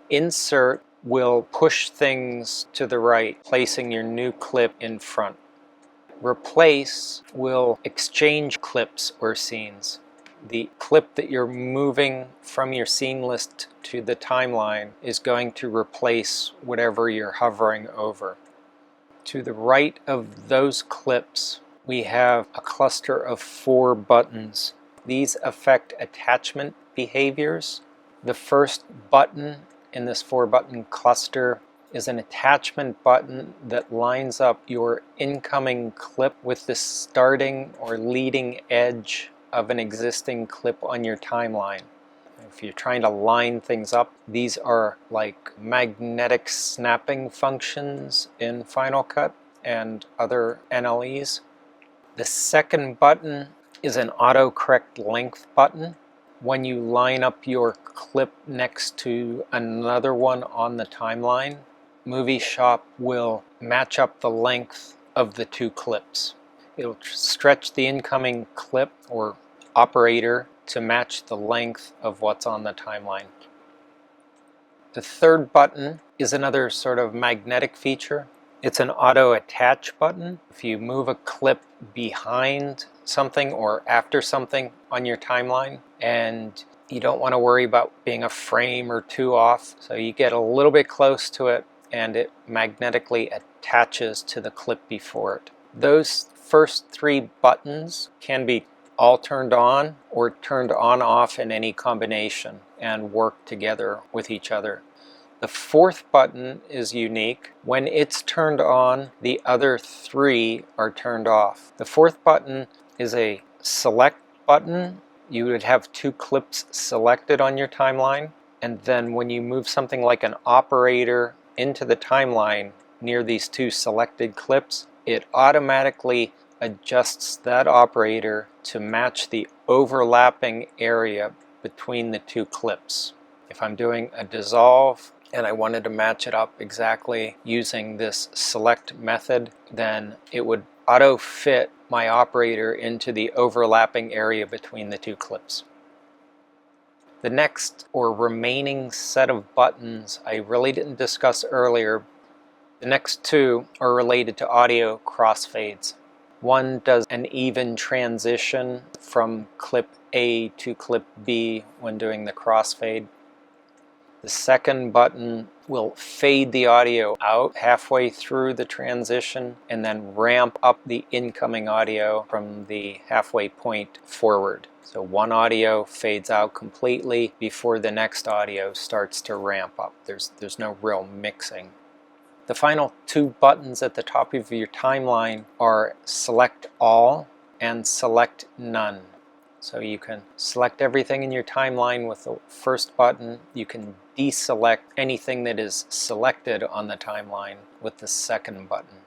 Insert will push things to the right, placing your new clip in front. Replace will exchange clips or scenes. The clip that you're moving from your scene list to the timeline is going to replace whatever you're hovering over. To the right of those clips, we have a cluster of 4 buttons. These affect attachment behaviors. The first button in this 4-button cluster is an attachment button that lines up your incoming clip with the starting or leading edge of an existing clip on your timeline. If you're trying to line things up, these are like magnetic snapping functions in Final Cut and other NLEs. The second button is an autocorrect length button. When you line up your clip next to another one on the timeline, MovieShop will match up the length of the 2 clips. It'll stretch the incoming clip or operator to match the length of what's on the timeline. The third button is another sort of magnetic feature. It's an auto attach button. If you move a clip behind something or after something on your timeline and you don't want to worry about being a frame or 2 off, so you get a little bit close to it and it magnetically attaches to the clip before it. Those first 3 buttons can be all turned on or turned on off in any combination and work together with each other. The 4th button is unique. When it's turned on, the other 3 are turned off. The 4th button is a select button. You would have 2 clips selected on your timeline, and then when you move something like an operator into the timeline near these 2 selected clips, it automatically adjusts that operator to match the overlapping area between the 2 clips. If I'm doing a dissolve and I wanted to match it up exactly using this select method, then it would auto fit my operator into the overlapping area between the 2 clips. The next or remaining set of buttons I really didn't discuss earlier. The next two are related to audio crossfades. One does an even transition from clip A to clip B when doing the crossfade. The second button will fade the audio out halfway through the transition and then ramp up the incoming audio from the halfway point forward. So one audio fades out completely before the next audio starts to ramp up. There's no real mixing. The final two buttons at the top of your timeline are Select All and Select None. So you can select everything in your timeline with the first button. You can deselect anything that is selected on the timeline with the second button.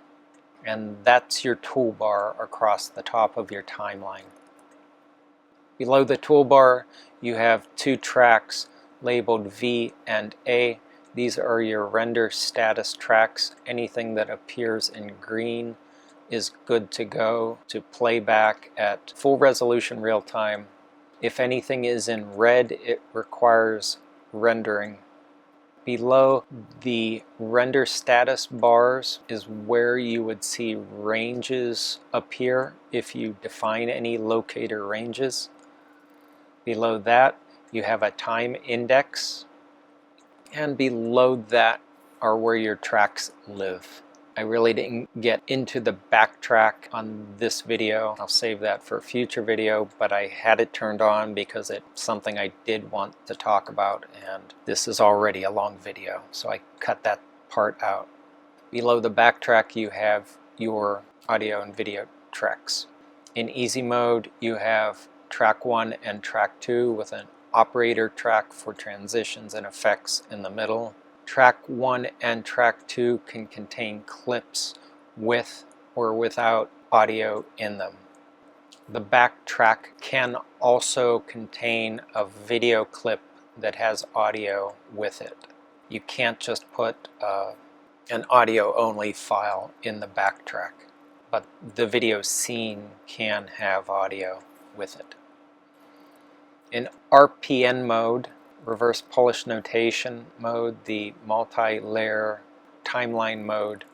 And that's your toolbar across the top of your timeline. Below the toolbar, you have two tracks labeled V and A. These are your render status tracks. Anything that appears in green is good to go to playback at full resolution real time. If anything is in red, it requires rendering. Below the render status bars is where you would see ranges appear if you define any locator ranges. Below that, you have a time index. And below that are where your tracks live. I really didn't get into the backtrack on this video. I'll save that for a future video, but I had it turned on because it's something I did want to talk about, and this is already a long video, so I cut that part out. Below the backtrack, you have your audio and video tracks. In easy mode, you have track 1 and track 2 with an operator track for transitions and effects in the middle. Track 1 and track 2 can contain clips with or without audio in them. The backtrack can also contain a video clip that has audio with it. You can't just put an audio-only file in the backtrack, but the video scene can have audio with it. In RPN mode, reverse Polish notation mode, the multi-layer timeline mode,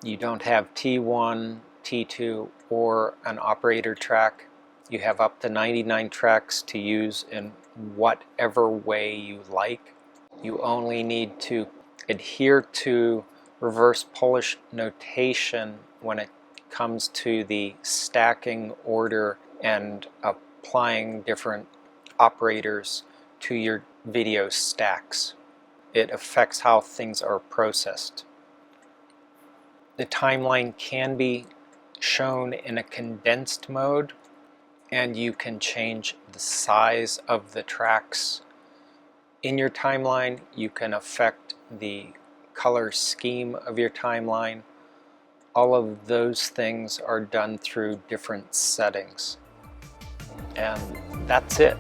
you don't have T1, T2, or an operator track. You have up to 99 tracks to use in whatever way you like. You only need to adhere to reverse Polish notation when it comes to the stacking order and applying different operators to your video stacks. It affects how things are processed. The timeline can be shown in a condensed mode, and you can change the size of the tracks in your timeline. You can affect the color scheme of your timeline. All of those things are done through different settings. And that's it.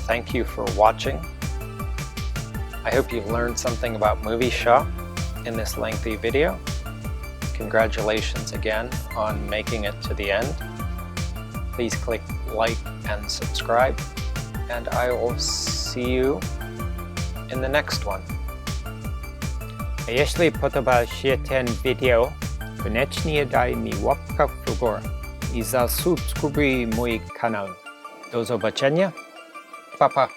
Thank you for watching. I hope you've learned something about MovieShop in this lengthy video. Congratulations again on making it to the end. Please click like and subscribe, and I will see you in the next one. Jeśli podobał się ten video, koniecznie daj mi łapkę w górę i zasubskrybuj mój kanał. Do zobaczenia. Pa, pa.